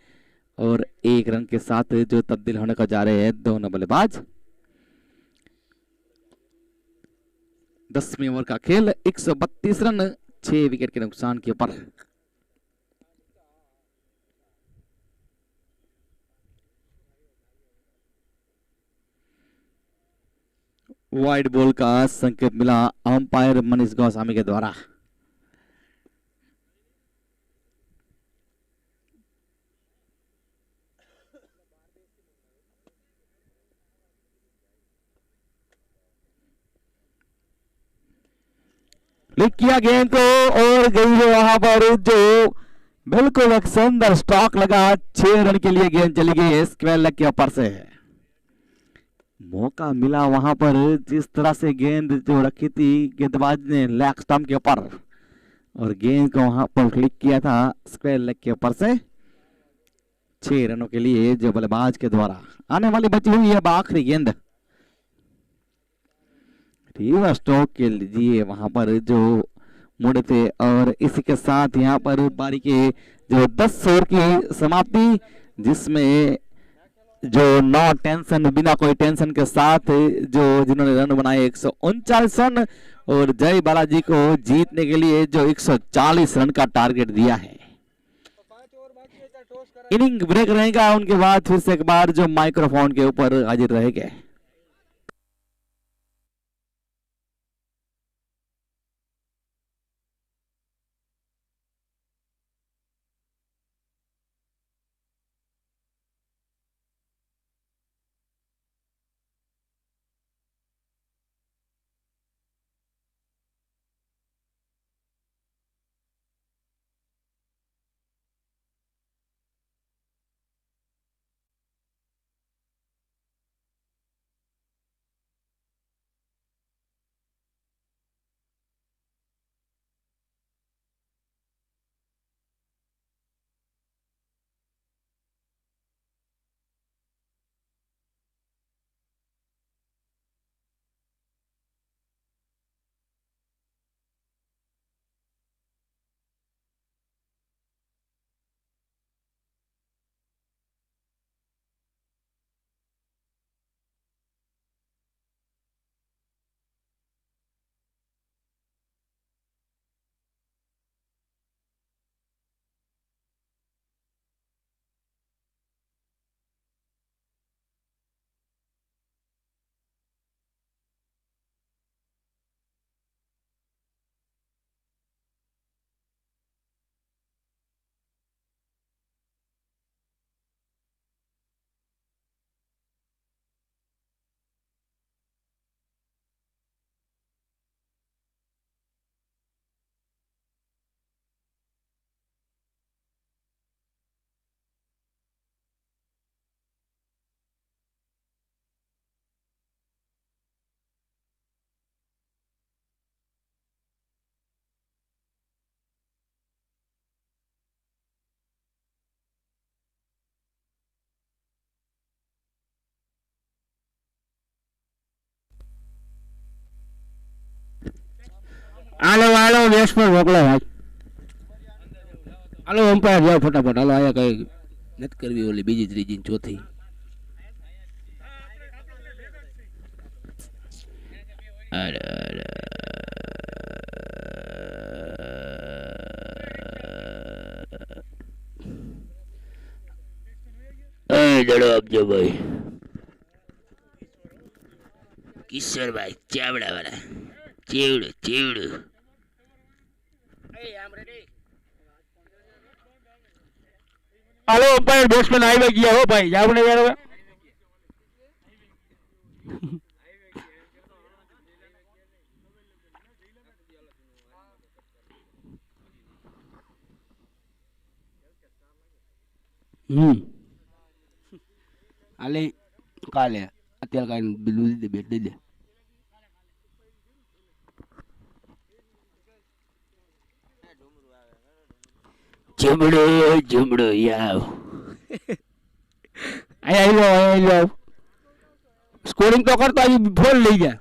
और 1 रन के साथ जो तब्दील होने को जा रहे हैं दोनों बल्लेबाज। 10वें ओवर का खेल, 132 रन 6 विकेट के नुकसान के ऊपर। वाइड बॉल का संकेत मिला अंपायर मनीष गोस्वामी के द्वारा। लिख किया गेंद को, और गई है वहां पर जो बिल्कुल एक सुंदर स्ट्रोक लगा। 6 रन के लिए गेंद चली गई है स्क्वायर लेग के ऊपर से। मौका मिला वहां पर, जिस तरह से गेंद जो रखी थी गेंदबाज ने लेग स्टंप के ऊपर, और गेंद को वहां पर क्लिक किया था स्क्वायर लेग के ऊपर से। 6 रनों के लिए जो बल्लेबाज के द्वारा आने वाली बची हुई है आखिरी गेंद। रिवर्स स्ट्रोक के लिए वहां पर जो मुड़े थे, और इसी के साथ यहाँ पर पारी के जो 10 ओवर की समाप्ति, जिसमें जो नो टेंशन, बिना कोई टेंशन के साथ जो जिन्होंने रन बनाए 139 रन, और जय बालाजी को जीतने के लिए जो 140 रन का टारगेट दिया है। इनिंग ब्रेक रहेगा, उनके बाद फिर से एक बार जो माइक्रोफोन के ऊपर हाजिर रहेंगे। હાલો વેસ પર મોકલો ભાઈ. હાલો અમ્પાયર જાઓ ફટાફટ. હાલો આયા કઈ નથી કરવી ઓલી બીજી ત્રીજી ચોથી. અરે દડો આપજો ભાઈ. કિશોરભાઈ ચાવડા વાળા. ચેવડું. હાલો અમ્પાયર બેટ્સમેન આવી ગયા હો ભાઈ, જાવ ને યાર હવે. હાલે કાલે અત્યારે કાંઈ બિલું દે બેટ દઈ દે. જમડો યાવ. અહીંયા આવી જાવ. સ્કોરિંગ તો કરતો આવી ફોન લઈ ગયા.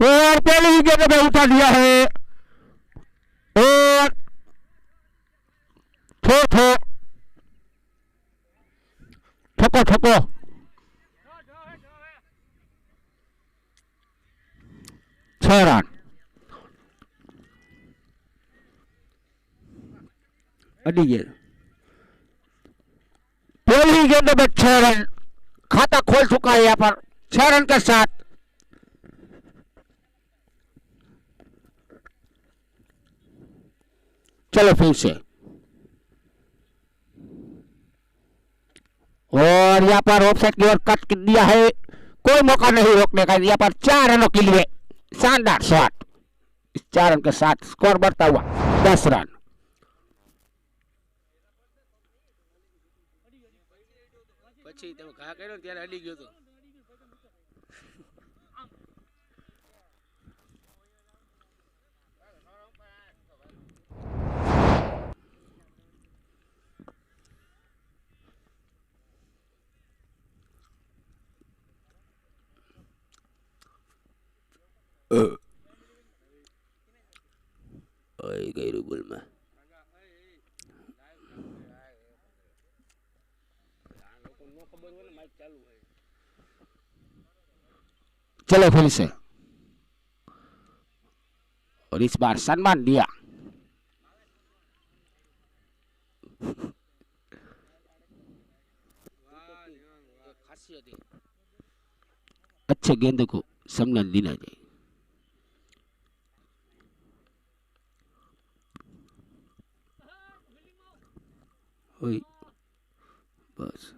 और पहली विकेट पे उठा दिया है. और छक्को 6 रन. अड़ी गेंद, पहली गेंद में 6 रन, खाता खोल चुका है यहाँ पर 6 रन के साथ। चलो फिर से, और यहाँ पर ऑफसाइड की ओर कट दिया है, कोई मौका नहीं रोकने का। यहाँ पर 4 रनों के लिए शानदार शॉट, इस 4 रन के साथ स्कोर बढ़ता हुआ 10 रन। પછી તમે ઘા કર્યો ત્યારે અડી ગયો તો ઓય ગઈ રૂબલમાં चलो फिर से, और इस बार सम्मान दिया। अच्छे गेंद को सम्मान देना चाहिए। ओए बस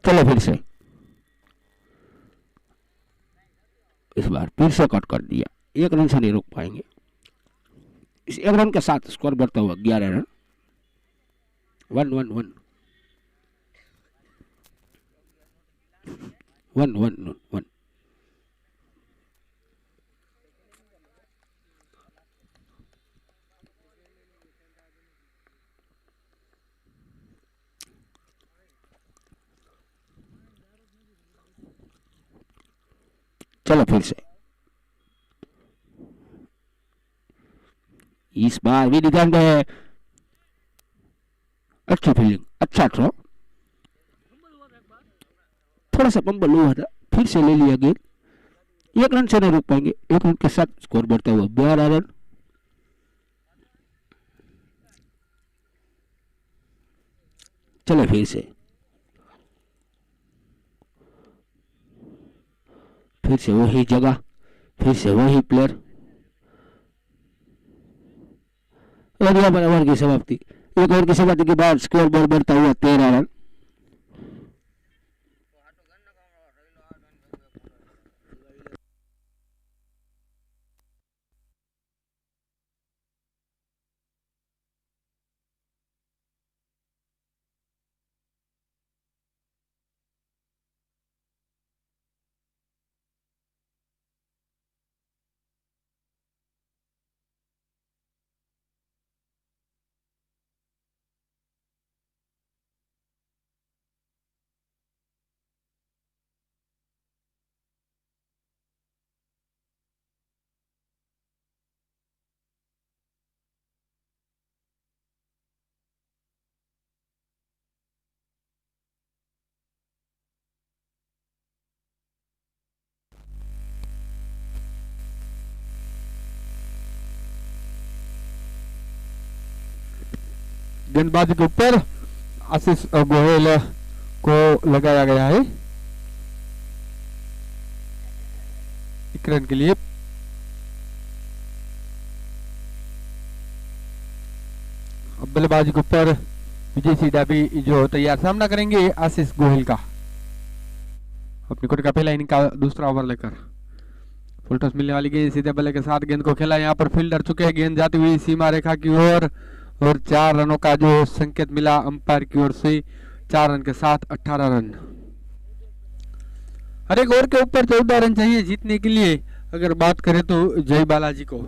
चलो फिर से, इस बार फिर से कट कर दिया, 1 रन से नहीं रोक पाएंगे। इस 1 रन के साथ स्कोर बढ़ता हुआ 11 रन। 1-1-1 1-1-1 चलो फिर से, इस बार भी निकाल है, अच्छी फील्डिंग, अच्छा थ्रो, थोड़ा सा पंबल हुआ था, फिर से ले लिया गेंद। 1 रन से नहीं रोक पाएंगे, 1 रन के साथ स्कोर बढ़ता हुआ 12 रन। चलो फिर से, फिर से वही जगह, फिर से वही प्लेयर, और यहाँ पर ओवर की समाप्ति। 1 ओवर की समाप्ति के बाद स्कोर बोर्ड बढ़ता हुआ 13 रन। गेंदबाजी के ऊपर आशीष गोयल को लगाया गया है 1 रन के लिए। अब बल्लेबाजी के ऊपर विजय सिंह डाबी जो तैयार सामना करेंगे आशीष गोयल का। अपनी कोर्ट का पहला इनिंग का दूसरा ओवर लेकर फुल टॉस मिलने वाली गेंद सीधे बल्ले के साथ गेंद को खेला, यहाँ पर फील्डर चुके हैं, गेंद जाती हुई सीमा रेखा की ओर और 4 रनों का जो संकेत मिला अंपायर की ओर से। 4 रन के साथ 18 रन। हर एक ओवर के ऊपर 14 रन चाहिए जीतने के लिए। अगर बात करें तो जय बालाजी को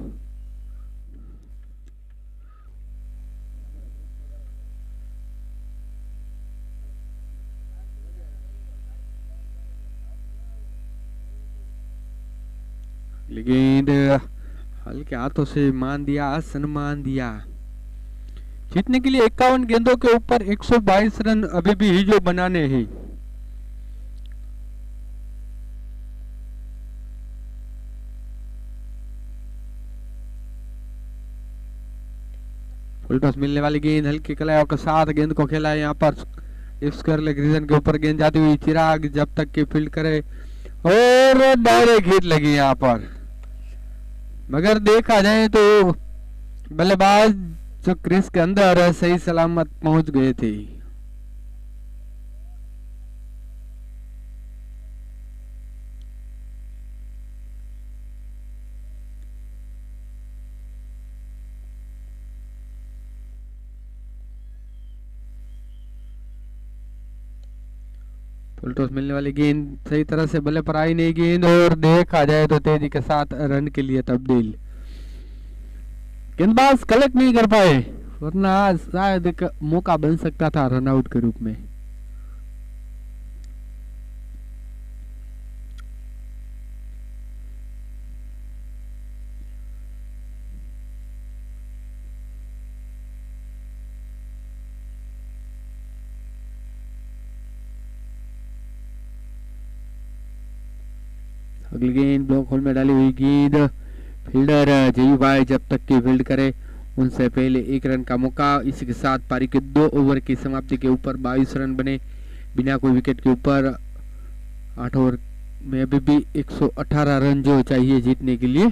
गेंद हल्के हाथों से मान दिया, सम्मान दिया। जीतने के लिए 51 गेंदों के ऊपर 122 रन अभी भी जो बनाने हैं। फुल टॉस मिलने वाली गेंद हल्की कलाइयों के साथ गेंद को खेला है यहाँ पर स्क्वायर लेग रीजन के ऊपर गेंद जाती हुई चिराग जब तक की फील्ड करे और डायरेक्ट हिट लगी यहाँ पर। मगर देखा जाए तो बल्लेबाज जो क्रीज के अंदर सही सलामत पहुंच गए थे। फुल टॉस मिलने वाली गेंद सही तरह से बल्ले पर आई नहीं गेंद और देखा जाए तो तेजी के साथ रन के लिए तब्दील। गेंदबाज कलेक्ट नहीं कर पाए वरना शायद एक मौका बन सकता था रन आउट के रूप में। अगली गेंद ब्लॉक होल में डाली हुई गेंद फील्डर जयू भाई जब तक की फील्ड करे उनसे पहले 1 रन का मौका। इसी के साथ पारी के 2 ओवर की समाप्ति के ऊपर 22 रन बने बिना कोई विकेट के ऊपर। 8 ओवर में अभी भी 118 रन जो चाहिए जीतने के लिए,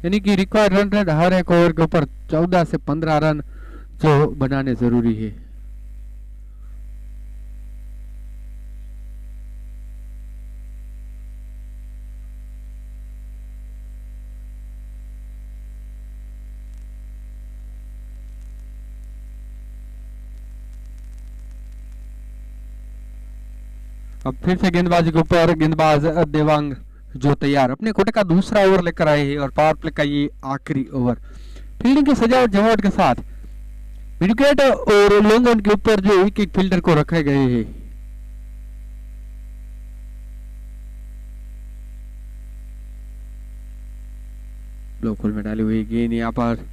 यानी कि रिक्वायर्ड रन रेट हर एक ओवर के ऊपर 14 से 15 रन जो बनाने जरूरी है। अब फिर से गेंदबाजी के ऊपर गेंदबाज देवांग जो तैयार अपने कोटे का दूसरा ओवर लेकर आए हैं और पावर प्ले का ये आखिरी ओवर। फील्डिंग की सजावट जमावट के साथ विकेट और लॉन्ग ऑन के ऊपर जो एक फील्डर को रखे गए हैं। ब्लॉक होल में डाली हुई गेंद यहाँ पर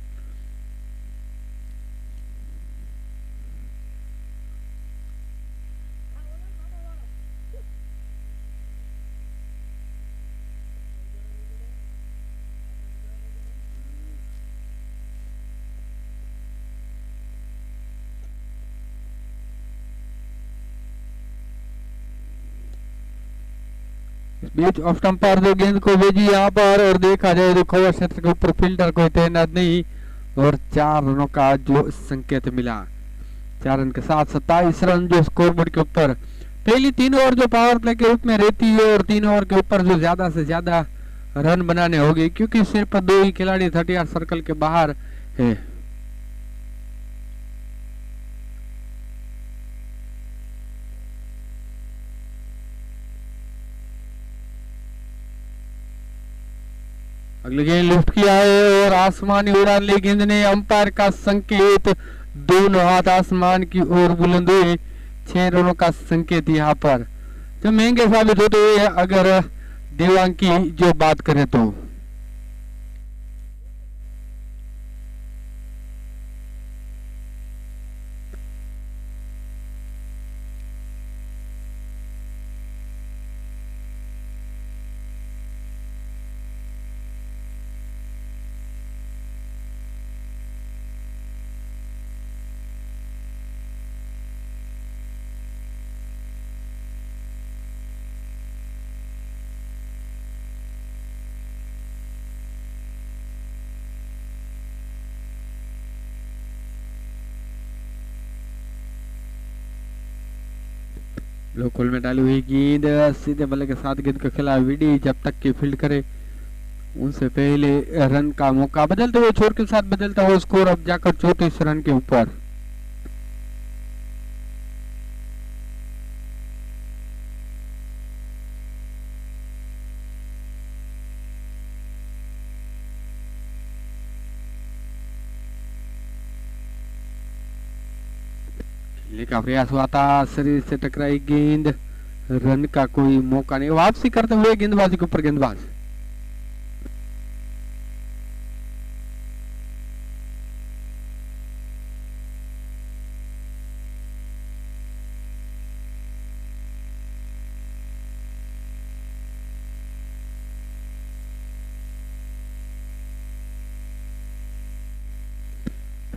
बीच ऑफ स्टंपर जो गेंद को भेजी यहाँ पर और देखा जाए तो कवर क्षेत्र के ऊपर फील्डर कोई तैनात नहीं और 4 रनों का जो संकेत मिला। 4 रन के साथ 27 रन जो स्कोरबोर्ड के ऊपर। पहली 3 ओवर जो पावर प्ले के रूप में रहती है और 3 ओवर के ऊपर जो ज्यादा से ज्यादा रन बनाने होंगे क्योंकि सिर्फ 2 ही खिलाड़ी 38 सर्कल के बाहर है। अगली गेंद लिफ्ट किया है और आसमानी उड़ान ली गेंद ने अंपायर का संकेत, दोनों हाथ आसमान की ओर बुलंद हुए। 6 रनों का संकेत यहाँ पर जो महंगे साबित होते हैं अगर देवांग की जो बात करें तो। लोकल में डाली हुई गेंद सीधे बल्ले के साथ गेंद को खेला विडी जब तक की फील्ड करे उनसे पहले रन का मौका। बदलते हुए छोर के साथ बदलता हुआ स्कोर अब जाकर 34 रन के ऊपर। का प्रयास हुआ था, शरीर से टकराई गेंद, रन का कोई मौका नहीं। वापसी करते हुए गेंदबाजी के ऊपर गेंदबाज।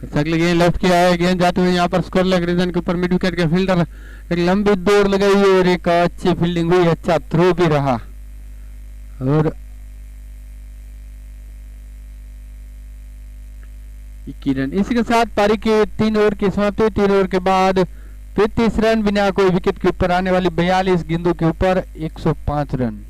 अगली गेंद लेफ्ट किया है, गेंद जाते हुए यहाँ पर स्कोर लेग रीजन के ऊपर मिड विकेट के फील्डर एक लंबी दौड़ लगाई और एक अच्छी फील्डिंग हुई, अच्छा थ्रो भी रहा। और रन, इसी के साथ पारी के 3 ओवर की समाप्ति। 3 ओवर के बाद 35 रन बिना कोई विकेट के ऊपर आने वाली 42 गेंदों के ऊपर 105 रन।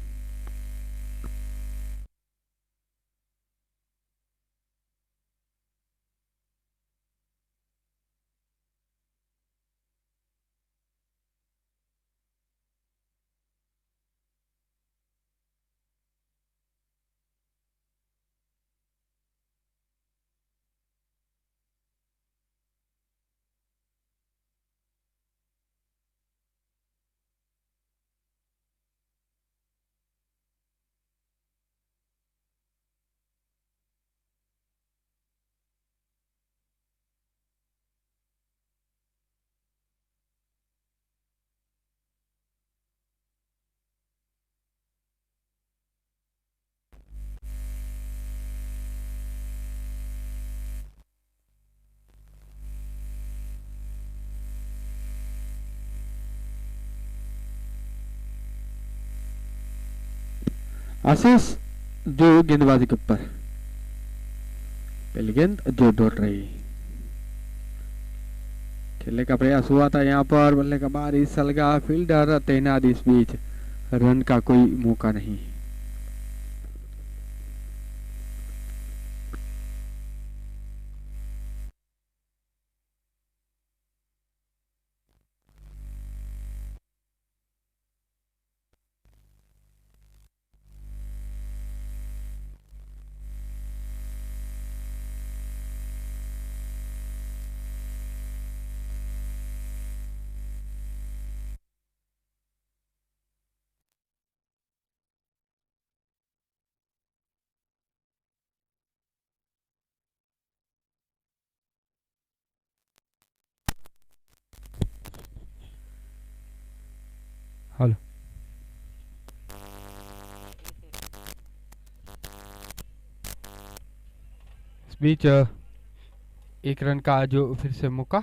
आशीष जो गेंदबाजी के ऊपर, पहली गेंद जो दौड़ रही, खेलने का प्रयास हुआ था यहाँ पर, बल्ले का बाहरी सलगा, फील्डर तैनात, इस बीच रन का कोई मौका नहीं। हेलो, इस बीच 1 रन का जो फिर से मौका।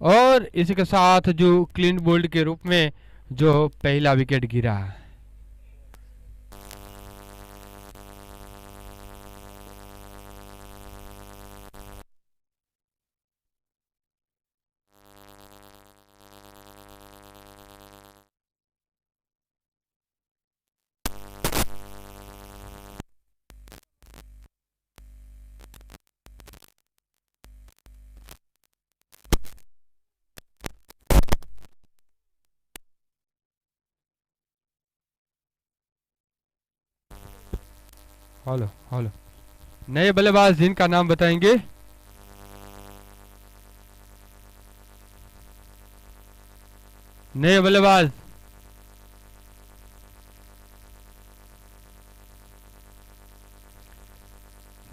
और इसी के साथ जो क्लीन बोल्ड के रूप में जो पहला विकेट गिरा। हेलो हेलो, नए बल्लेबाज जिनका नाम बताएंगे। नए बल्लेबाज,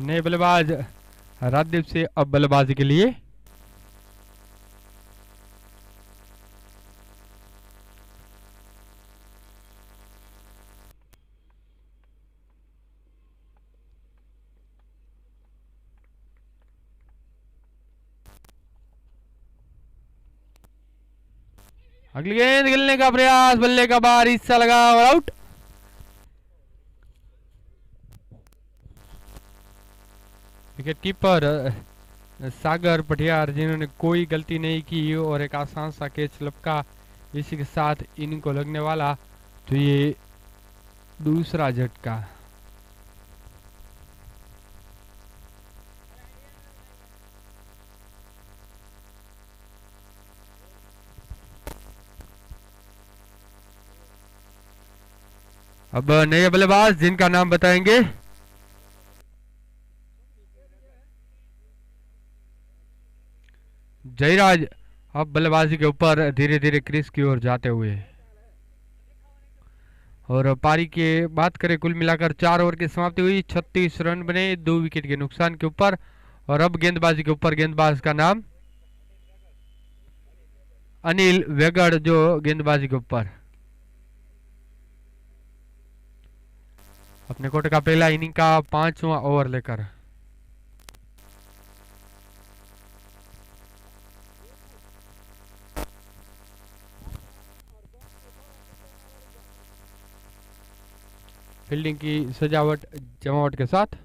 नए बल्लेबाज राजदीप से अब बल्लेबाजी के लिए। अगली गेंद खेलने का प्रयास, बल्ले का बाहर हिस्सा लगा और आउट। विकेट कीपर सागर पटियार, जिन्होंने कोई गलती नहीं की और एक आसान सा कैच लपका, इसी के साथ इनको लगने वाला तो ये दूसरा झटका। अब नए बल्लेबाज जिनका नाम बताएंगे। जयराज अब बल्लेबाजी के ऊपर धीरे धीरे क्रीज की ओर जाते हुए, और पारी के बात करें, कुल मिलाकर 4 ओवर की समाप्ति हुई, 36 रन बने 2 विकेट के नुकसान के ऊपर। और अब गेंदबाजी के ऊपर, गेंदबाज का नाम अनिल वेगड़ जो गेंदबाजी के ऊपर अपने कोर्ट का पहला इनिंग का 5वां ओवर लेकर। फील्डिंग की सजावट जमावट के साथ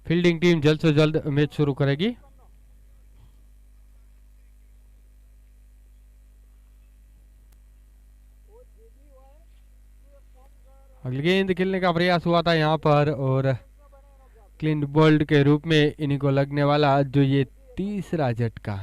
फील्डिंग टीम जल्द से जल्द मैच शुरू करेगी। अगली गेंद खेलने का प्रयास हुआ था यहाँ पर और क्लीन बोल्ड के रूप में इन्हीं को लगने वाला जो ये तीसरा झटका।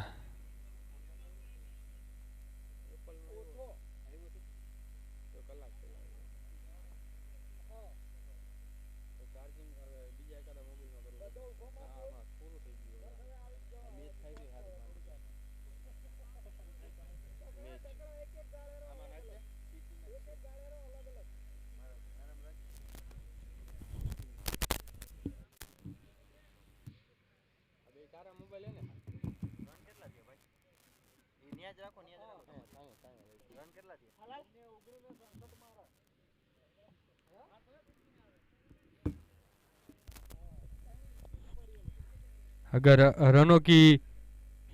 अगर रनों की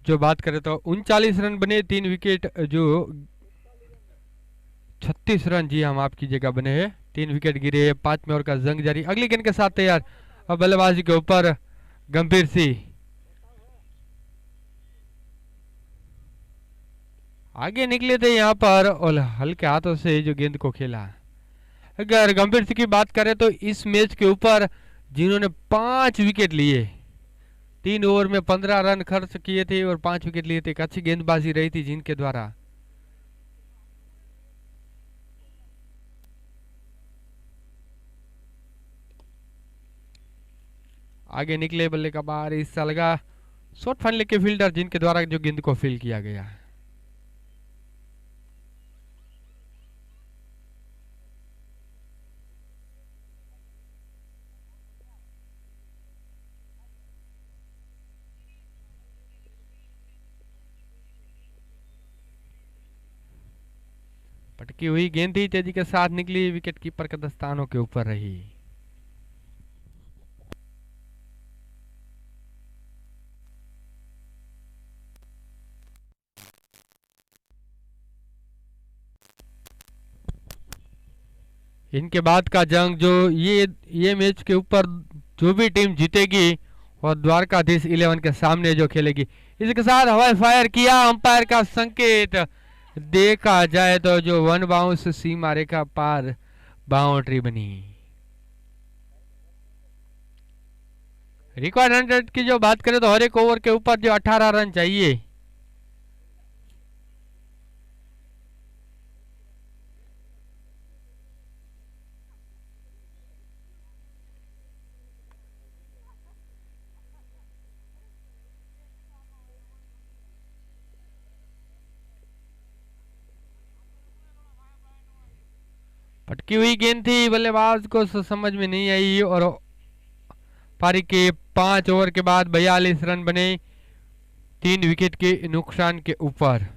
जो बात करें तो 39 रन बने, 3 विकेट जो 36 रन, जी हम आपकी जगह बने हैं, 3 विकेट गिरे। 5वें ओवर का जंग जारी। अगली गेंद के साथ तैयार, अब बल्लेबाजी के ऊपर गंभीर सिंह आगे निकले थे यहाँ पर और हल्के हाथों से जो गेंद को खेला। अगर गंभीर सिंह की बात करें तो इस मैच के ऊपर जिन्होंने 5 विकेट लिए, 3 ओवर में 15 रन खर्च किए थे और 5 विकेट लिए थे, एक अच्छी गेंदबाजी रही थी जिनके द्वारा। आगे निकले बल्ले का बाहर हिस्सा लगा, शॉर्ट फाइनल के फील्डर जिनके द्वारा जो गेंद को फील किया गया। पटकी हुई गेंद थी, तेजी के साथ निकली, विकेट कीपर के दस्तानों के ऊपर रही। इनके बाद का जंग जो ये मैच के ऊपर जो भी टीम जीतेगी और द्वारकाधीश 11 के सामने जो खेलेगी। इसके साथ हवाई फायर किया, अंपायर का संकेत। देखा जाए तो जो 1 बाउंस सीमा रेखा पार बाउंड्री बनी। रिक्वायर्ड 100 की जो बात करें तो हर एक ओवर के ऊपर जो 18 रन चाहिए। पटकी हुई गेंद थी, बल्लेबाज को समझ में नहीं आई और पारी के 5 ओवर के बाद 42 रन बने, 3 विकेट के नुकसान के ऊपर।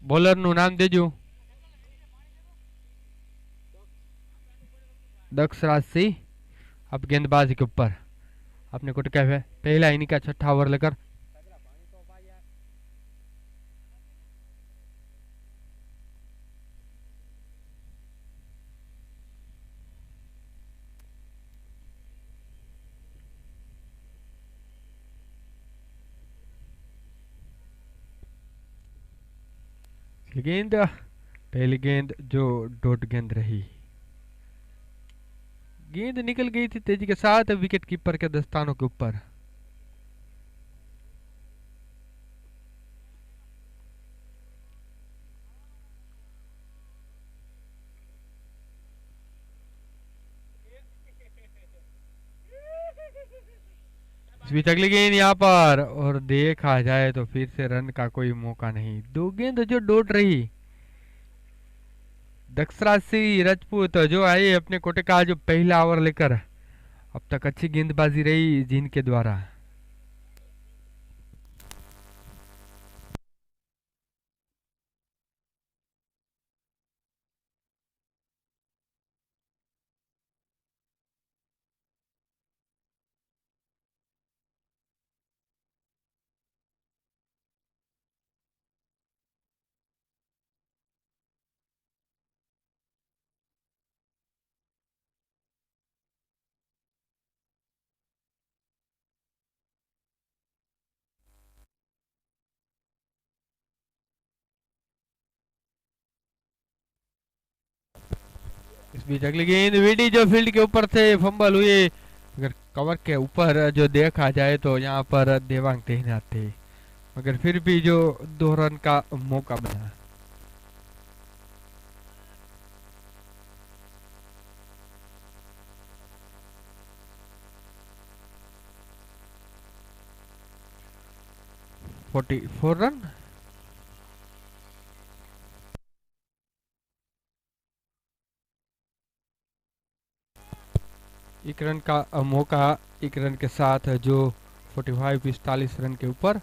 બોલર નું નામ દેજો। दक्ष राज सिंह। अब गेंदबाजी के ऊपर अपने को टिका है पहला इनिंग का 6ठा ओवर लेकर। गेंद, पहली गेंद जो डॉट गेंद रही, गेंद निकल गई थी तेजी के साथ विकेट कीपर के दस्तानों के ऊपर। इस बीच अगली गेंद यहाँ पर, और देखा जाए तो फिर से रन का कोई मौका नहीं। दो गेंद जो डॉट रही, दक्षराज सिंह राजपूत जो आए अपने कोटे का जो पहला ओवर लेकर, अब तक अच्छी गेंदबाजी रही जिनके द्वारा। इस बीच अगली गेंद वीडी जो फील्ड के ऊपर थे फंबल हुए, अगर कवर के ऊपर जो देखा जाए तो यहाँ पर देवांग तैनात थे, मगर फिर भी जो 2 रन का मौका बना। Forty 4 run. एक रन का मौका, एक रन के साथ जो 45 रन के ऊपर।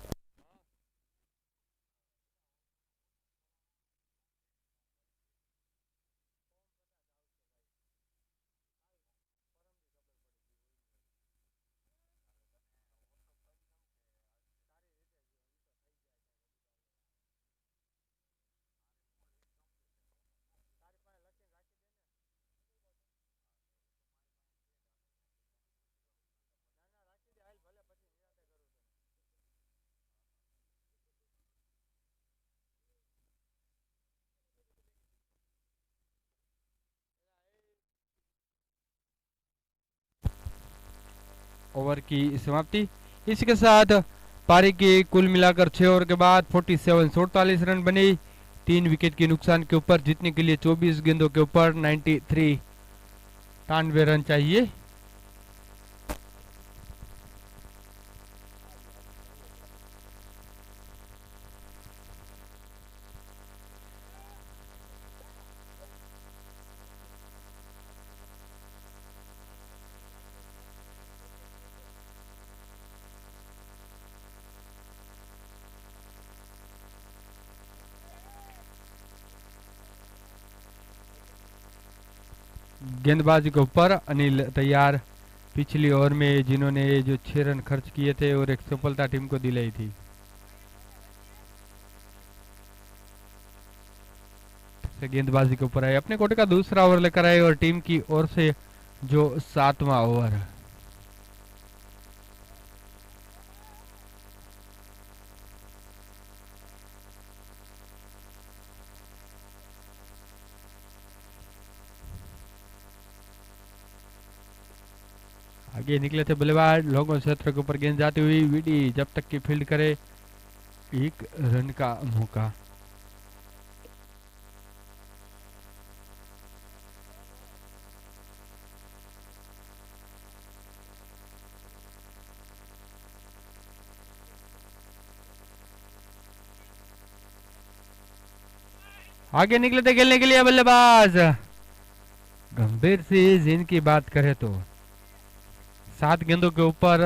ओवर की समाप्ति। इसके साथ पारी के कुल मिलाकर 6 ओवर के बाद 47 रन बने, 3 विकेट के नुकसान के ऊपर जीतने के लिए 24 गेंदों के ऊपर 93 रन चाहिए। गेंदबाजी के ऊपर अनिल तैयार, पिछली ओवर में जिन्होंने जो 6 रन खर्च किए थे और एक सफलता टीम को दिलाई थी। गेंदबाजी के ऊपर आए, अपने कोटे का दूसरा ओवर लेकर आए और टीम की ओर से जो 7वां ओवर। आगे निकले थे बल्लेबाज, लोगों क्षेत्र के ऊपर गेंद जाती हुई वीडी जब तक की फील्ड करे, 1 रन का मौका। आगे निकले थे खेलने के लिए बल्लेबाज गंभीर सिंह, जिनकी बात करें तो 7 गेंदों के ऊपर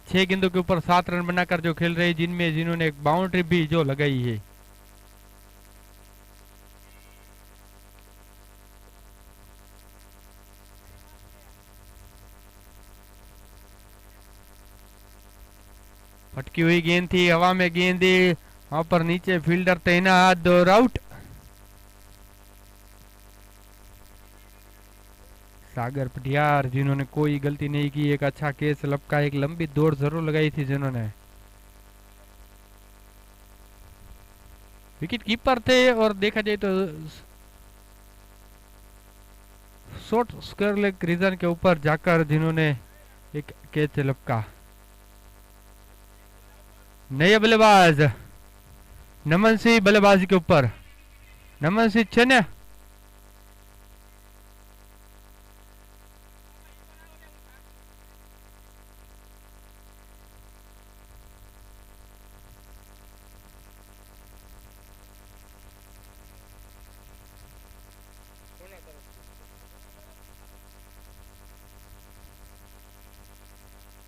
6 गेंदों के ऊपर 7 रन बनाकर जो खेल रहे, जिनमें जिन्होंने एक बाउंड्री भी जो लगाई है। फटकी हुई गेंद थी, हवा में गेंद, वहां पर नीचे फील्डर तैनात, 2 आउट। सागर पटियार जिन्होंने कोई गलती नहीं की, एक अच्छा केस लपका, एक लंबी दौड़ जरूर लगाई थी जिन्होंने। विकेट कीपर थे और देखा जाए तो शॉर्ट स्क्वायर लेग रीजन के ऊपर जाकर जिन्होंने एक कैच लपका। नए बल्लेबाज नमन सिंह बल्लेबाजी के ऊपर। नमन सिंह છે ને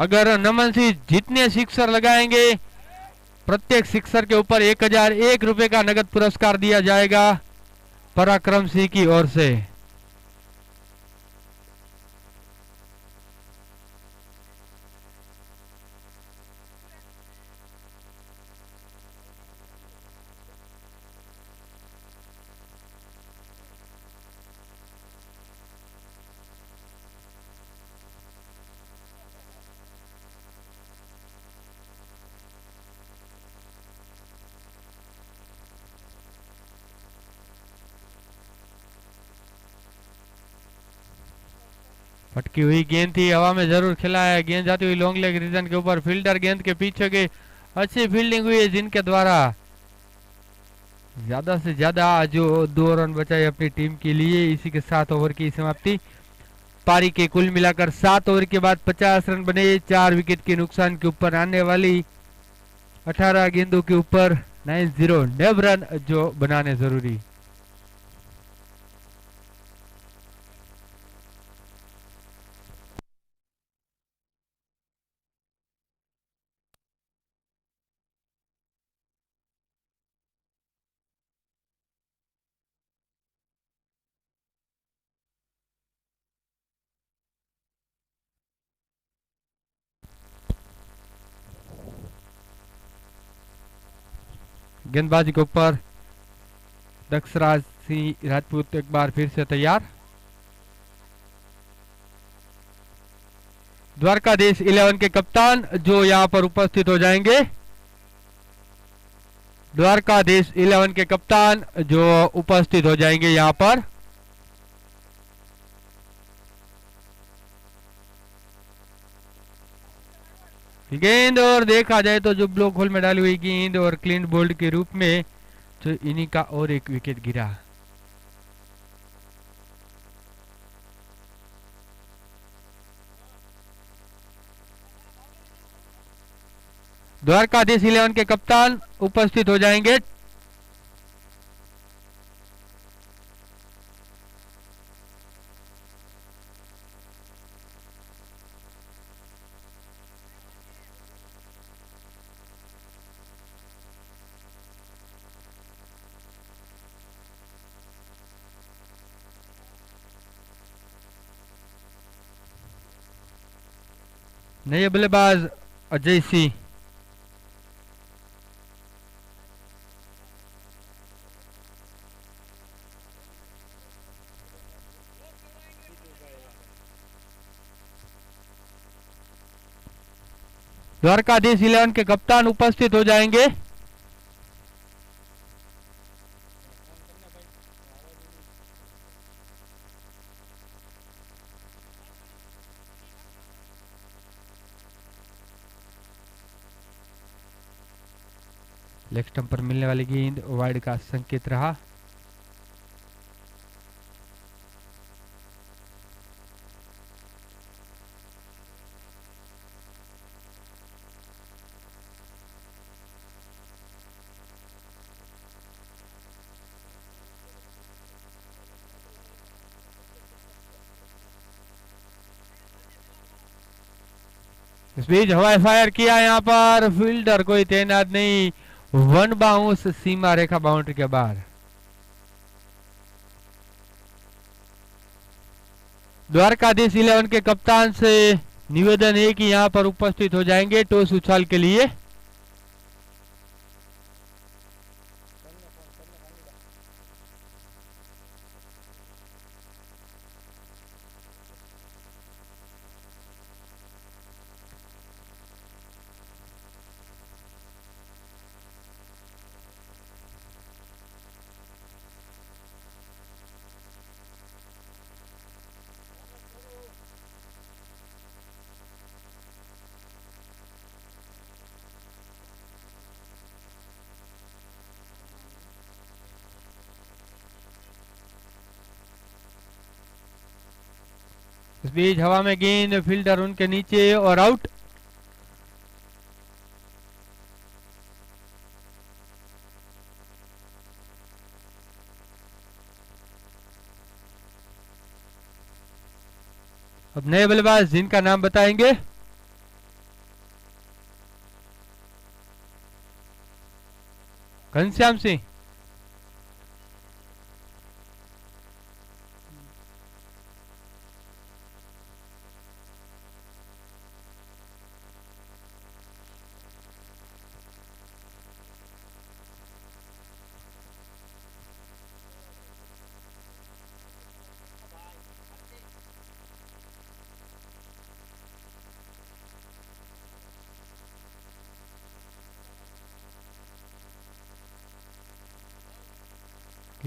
अगर नमन सिंह जितने सिक्सर लगाएंगे प्रत्येक सिक्सर के ऊपर 1001 रुपए का नगद पुरस्कार दिया जाएगा पराक्रम सिंह की ओर से। फटकी हुई गेंद थी, हवा में जरूर खिलाया, गेंद जाती हुई लॉन्ग लेग रीजन के ऊपर, फील्डर गेंद के पीछे गए, अच्छी फील्डिंग हुई है जिनके द्वारा ज्यादा से ज्यादा जो 2 रन बचाए अपनी टीम के लिए। इसी के 7 ओवर की समाप्ति। पारी के कुल मिलाकर 7 ओवर के बाद 50 रन बने, 4 विकेट के नुकसान के ऊपर आने वाली 18 गेंदों के ऊपर 9 रन जो बनाने जरूरी। गेंदबाजी के ऊपर दक्षराज सिंह राजपूत एक बार फिर से तैयार। द्वारकाधीश 11 के कप्तान जो यहां पर उपस्थित हो जाएंगे। द्वारकाधीश 11 के कप्तान जो उपस्थित हो जाएंगे यहां पर। गेंद और देखा जाए तो जो ब्लॉक होल में डाली हुई गेंद और क्लीन बोल्ड के रूप में तो इन्हीं का और एक विकेट गिरा। द्वारकाधीश 11 के कप्तान उपस्थित हो जाएंगे। नए बल्लेबाज अजय सिंह। द्वारकाधीश 11 के कप्तान उपस्थित हो जाएंगे। लेग स्टंप पर मिलने वाली गेंद वाइड का संकेत रहा। इस बीच हवाई फायर किया यहां पर, फील्डर कोई तैनात नहीं, 1 बाउंस सीमा रेखा बाउंड्री के बाहर। द्वारकाधीश 11 के कप्तान से निवेदन है कि यहां पर उपस्थित हो जाएंगे टॉस उछाल के लिए। इस बीच हवा में गेंद, फील्डर उनके नीचे और आउट। अब नए बल्लेबाज जिनका नाम बताएंगे। घनश्याम सिंह।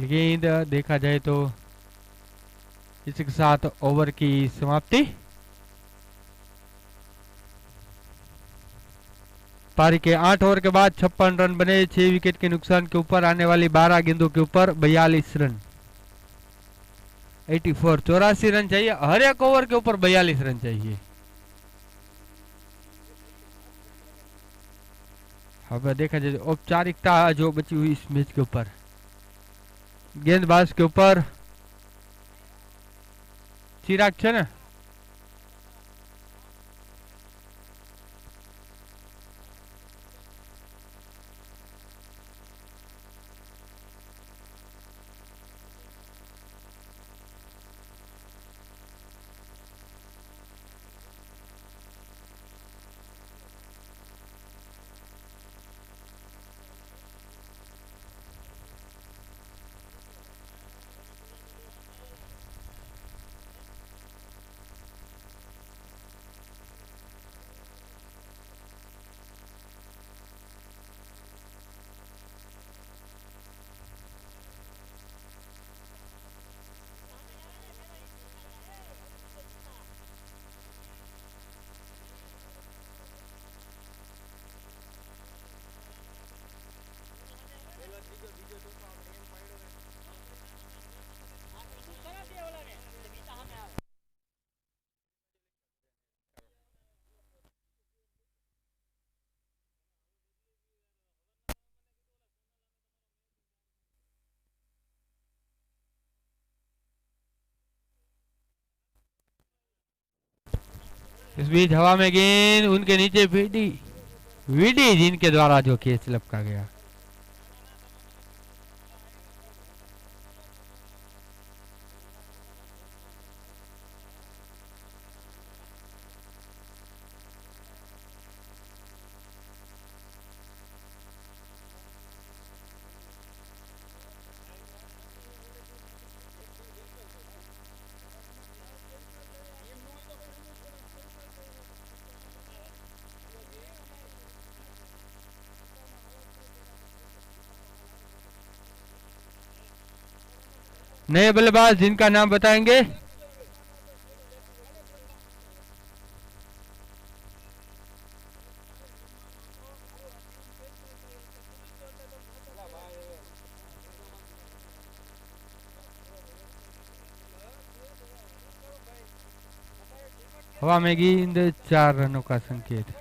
गेंद देखा जाए तो इसी के साथ ओवर की समाप्ति। पारी के 8 ओवर के बाद 56 रन बने। 6 विकेट के नुकसान के ऊपर आने वाली 12 गेंदों के ऊपर 42 रन, 84 84 रन चाहिए। हर एक ओवर के ऊपर 42 रन चाहिए। अब देखा जाए औपचारिकता जो बची हुई इस मैच के ऊपर, गेंदबाज के ऊपर चिराग है ना, इस बीच हवा में गेंद उनके नीचे वीडी वीडी जिनके द्वारा जो कैच लपका गया। नए बल्लेबाज जिनका नाम बताएंगे। हवा में गेंद, 4 रनों का संकेत।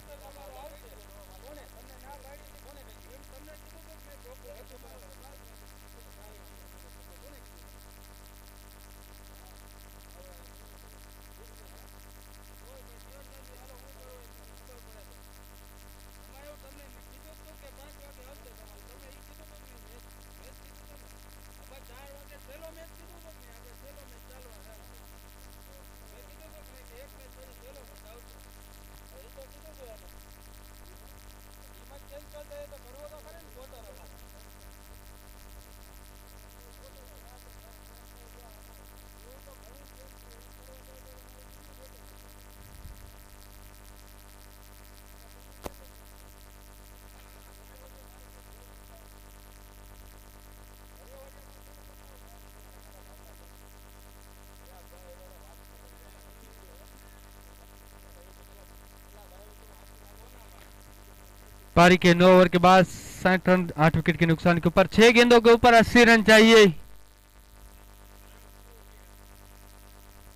पारी के 9 ओवर के बाद 60 रन 8 विकेट के नुकसान के ऊपर 6 गेंदों के ऊपर 80 रन चाहिए।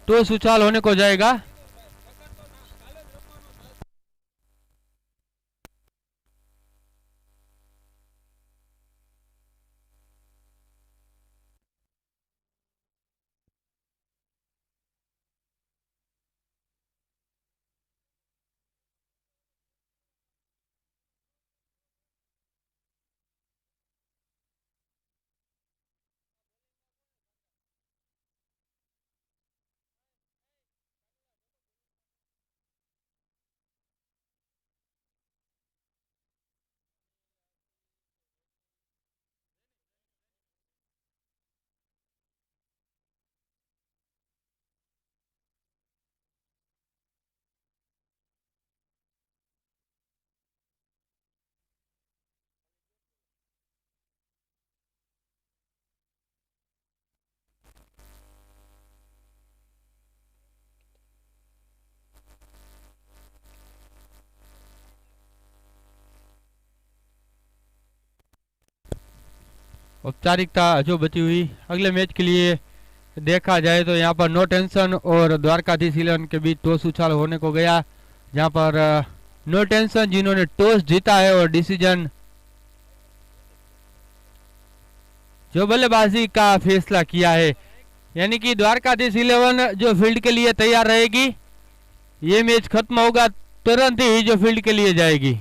टॉस उछाल होने को जाएगा। औपचारिकता जो बची हुई अगले मैच के लिए देखा जाए तो यहाँ पर नो टेंशन और द्वारकाधीश 11 के बीच टॉस उछाल होने को गया, जहाँ पर नो टेंशन जिन्होंने टॉस जीता है और डिसीजन जो बल्लेबाजी का फैसला किया है, यानी कि द्वारकाधीश 11 जो फील्ड के लिए तैयार रहेगी। ये मैच खत्म होगा तुरंत ही जो फील्ड के लिए जाएगी।